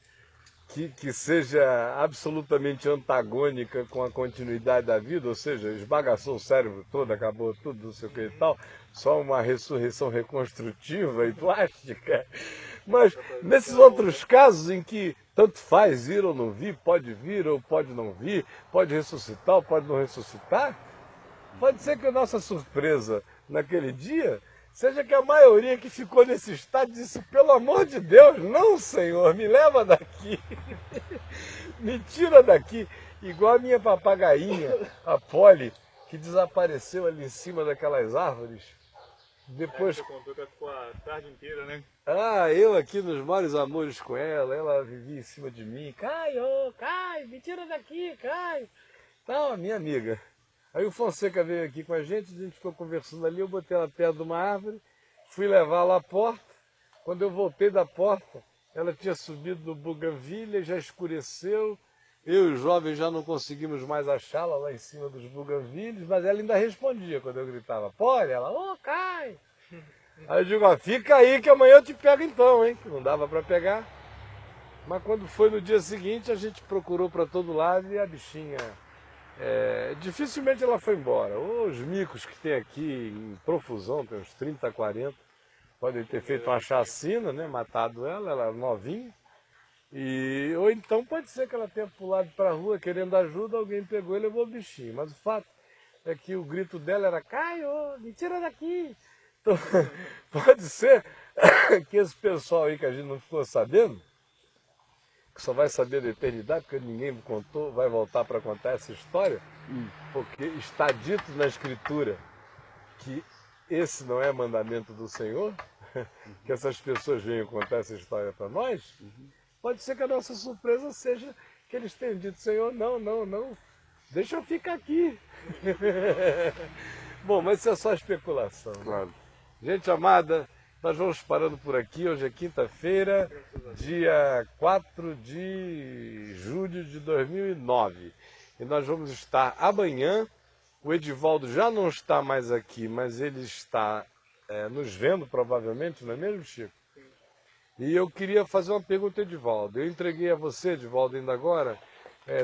que seja absolutamente antagônica com a continuidade da vida, ou seja, esbagaçou o cérebro todo, acabou tudo, não sei o que e tal, só uma ressurreição reconstrutiva e plástica. Mas nesses outros casos em que tanto faz vir ou não vir, pode vir ou pode não vir, pode ressuscitar ou pode não ressuscitar, pode ser que a nossa surpresa naquele dia seja que a maioria que ficou nesse estado disse: pelo amor de Deus, não, Senhor, me leva daqui, me tira daqui. Igual a minha papagainha, a Polly, que desapareceu ali em cima daquelas árvores. Depois... Você contou que ela ficou a tarde inteira, né? Eu aqui nos maiores amores com ela vivia em cima de mim. Caio, me tira daqui, Caio. Não, a minha amiga, Aí o Fonseca veio aqui com a gente ficou conversando ali, eu botei ela perto de uma árvore, fui levá-la à porta. Quando eu voltei da porta, ela tinha subido no buganvília, já escureceu. Eu e os jovens já não conseguimos mais achá-la lá em cima dos buganvílios, mas ela ainda respondia quando eu gritava, pode? Ela, ô, cai! Aí eu digo, ó, fica aí que amanhã eu te pego então, hein? Que não dava para pegar. Mas quando foi no dia seguinte, a gente procurou para todo lado e a bichinha... dificilmente ela foi embora. Os micos que tem aqui em profusão, tem uns 30, 40, podem ter feito uma chacina, né? Matado ela era novinha. Ou então pode ser que ela tenha pulado para a rua querendo ajuda, alguém pegou e levou o bichinho. Mas o fato é que o grito dela era, Caio, me tira daqui! Então, pode ser que esse pessoal aí que a gente não ficou sabendo, que só vai saber da eternidade, porque ninguém me contou, vai voltar para contar essa história, porque está dito na Escritura que esse não é mandamento do Senhor, que essas pessoas venham contar essa história para nós. Pode ser que a nossa surpresa seja que eles tenham dito, Senhor, não, deixa eu ficar aqui. Bom, mas isso é só especulação. Claro. Gente amada, nós vamos parando por aqui. Hoje é quinta-feira, dia 4 de julho de 2009. E nós vamos estar amanhã. O Edivaldo já não está mais aqui, mas ele está nos vendo provavelmente, não é mesmo, Chico? E eu queria fazer uma pergunta, Edivaldo. Eu entreguei a você, Edivaldo, ainda agora,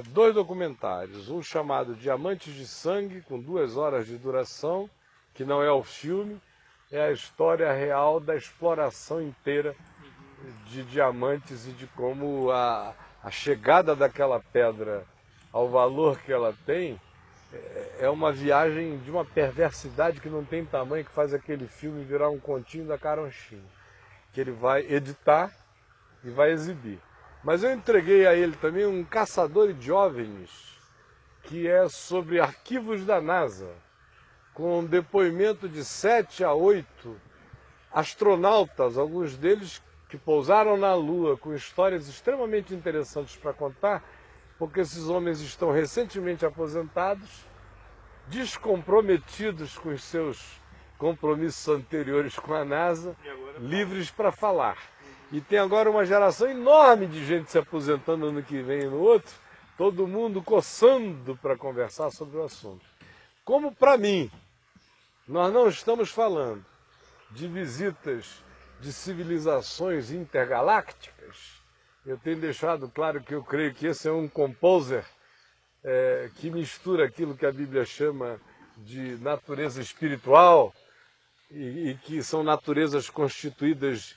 2 documentários. Um chamado Diamantes de Sangue, com 2 horas de duração, que não é o filme, é a história real da exploração inteira de diamantes e de como a chegada daquela pedra ao valor que ela tem é uma viagem de uma perversidade que não tem tamanho, que faz aquele filme virar um continho da Caronchinha, que ele vai editar e vai exibir. Mas eu entreguei a ele também um Caçador de OVNIs, que é sobre arquivos da NASA, com um depoimento de 7 a 8 astronautas, alguns deles que pousaram na Lua, com histórias extremamente interessantes para contar, porque esses homens estão recentemente aposentados, descomprometidos com os seus compromissos anteriores com a NASA, livres para falar. E tem agora uma geração enorme de gente se aposentando ano que vem e no outro, todo mundo coçando para conversar sobre o assunto. Como para mim, nós não estamos falando de visitas de civilizações intergalácticas, eu tenho deixado claro que eu creio que esse é um composer que mistura aquilo que a Bíblia chama de natureza espiritual e que são naturezas constituídas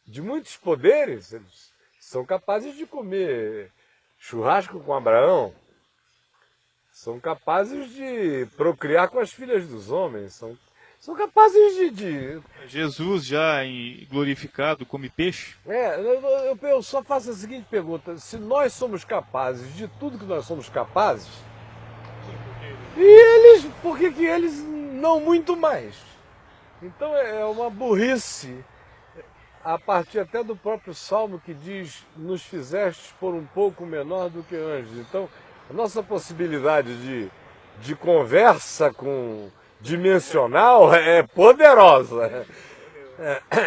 de muitos poderes. Eles são capazes de comer churrasco com Abraão, são capazes de procriar com as filhas dos homens, são capazes de... Jesus já glorificado come peixe? Eu só faço a seguinte pergunta, se nós somos capazes de tudo que nós somos capazes, e eles, por que eles não muito mais? Então é uma burrice, a partir até do próprio Salmo que diz, nos fizestes por um pouco menor do que anjos. Então, a nossa possibilidade de conversa com dimensional é poderosa.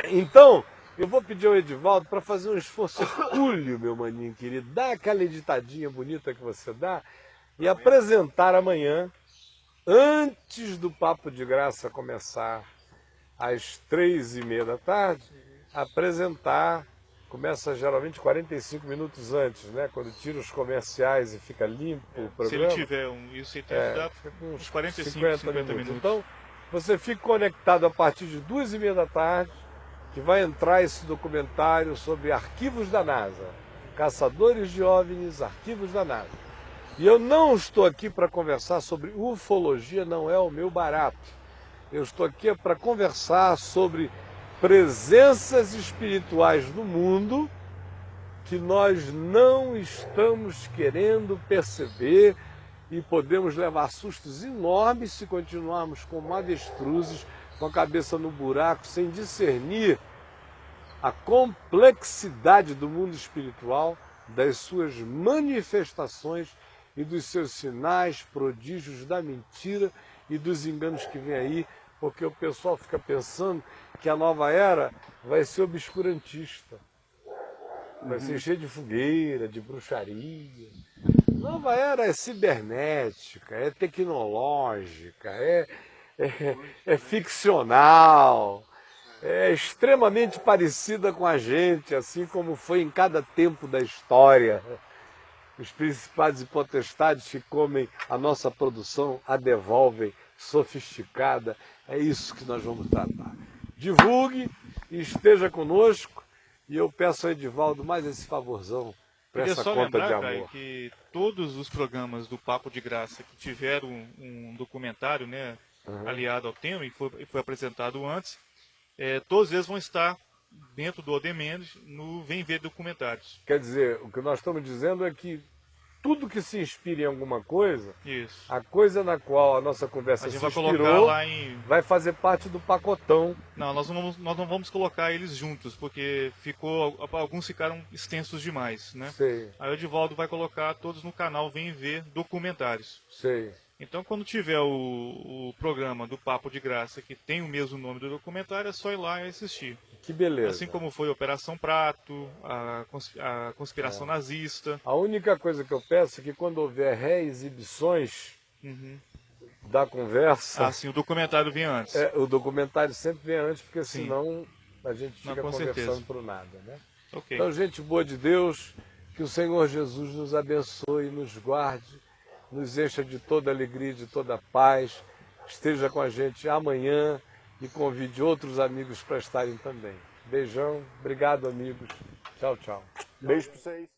Então, eu vou pedir ao Edivaldo para fazer um esforço hercúleo, meu maninho querido, dar aquela editadinha bonita que você dá e apresentar amanhã, antes do Papo de Graça começar, às 3h30 da tarde, apresentar, começa geralmente 45 minutos antes, né? Quando tira os comerciais e fica limpo o programa. Se ele tiver isso, ele dá uns 45, 50 minutos. Então, você fica conectado a partir de 2h30 da tarde, que vai entrar esse documentário sobre arquivos da NASA. Caçadores de OVNIs, arquivos da NASA. E eu não estou aqui para conversar sobre ufologia, não é o meu barato. Eu estou aqui para conversar sobre presenças espirituais no mundo que nós não estamos querendo perceber e podemos levar sustos enormes se continuarmos como avestruzes, com a cabeça no buraco, sem discernir a complexidade do mundo espiritual, das suas manifestações e dos seus sinais, prodígios, da mentira e dos enganos que vem aí, porque o pessoal fica pensando que a nova era vai ser obscurantista, vai ser cheia de fogueira, de bruxaria. Nova era é cibernética, é tecnológica, é ficcional, é extremamente parecida com a gente, assim como foi em cada tempo da história. Os principados e potestades que comem a nossa produção a devolvem sofisticada. É isso que nós vamos tratar. Divulgue e esteja conosco. E eu peço a Edivaldo mais esse favorzão para essa só conta lembrar, de amor. Caio, que todos os programas do Papo de Graça que tiveram um documentário, né, aliado ao tema e foi apresentado antes, todos eles vão estar dentro do Odemendes no Vem Ver Documentários. Quer dizer, o que nós estamos dizendo é que tudo que se inspira em alguma coisa, Isso. a coisa na qual a nossa conversa A gente se vai colocar inspirou, lá em... vai fazer parte do pacotão. Não, nós não vamos colocar eles juntos, porque alguns ficaram extensos demais, né? Sei, Aí o Edivaldo vai colocar todos no canal Vem Ver Documentários. sei. Então, quando tiver o programa do Papo de Graça, que tem o mesmo nome do documentário, é só ir lá e assistir. Que beleza. Assim como foi a Operação Prato, a conspiração nazista. A única coisa que eu peço é que quando houver reexibições da conversa, Assim, o documentário vem antes. o documentário sempre vem antes, porque Sim. senão a gente Não, fica com conversando certeza. por nada, né? Ok. Então, gente boa de Deus, que o Senhor Jesus nos abençoe, nos guarde, nos encha de toda alegria, de toda paz, esteja com a gente amanhã e convide outros amigos para estarem também. Beijão, obrigado amigos, tchau, tchau. Beijo para vocês.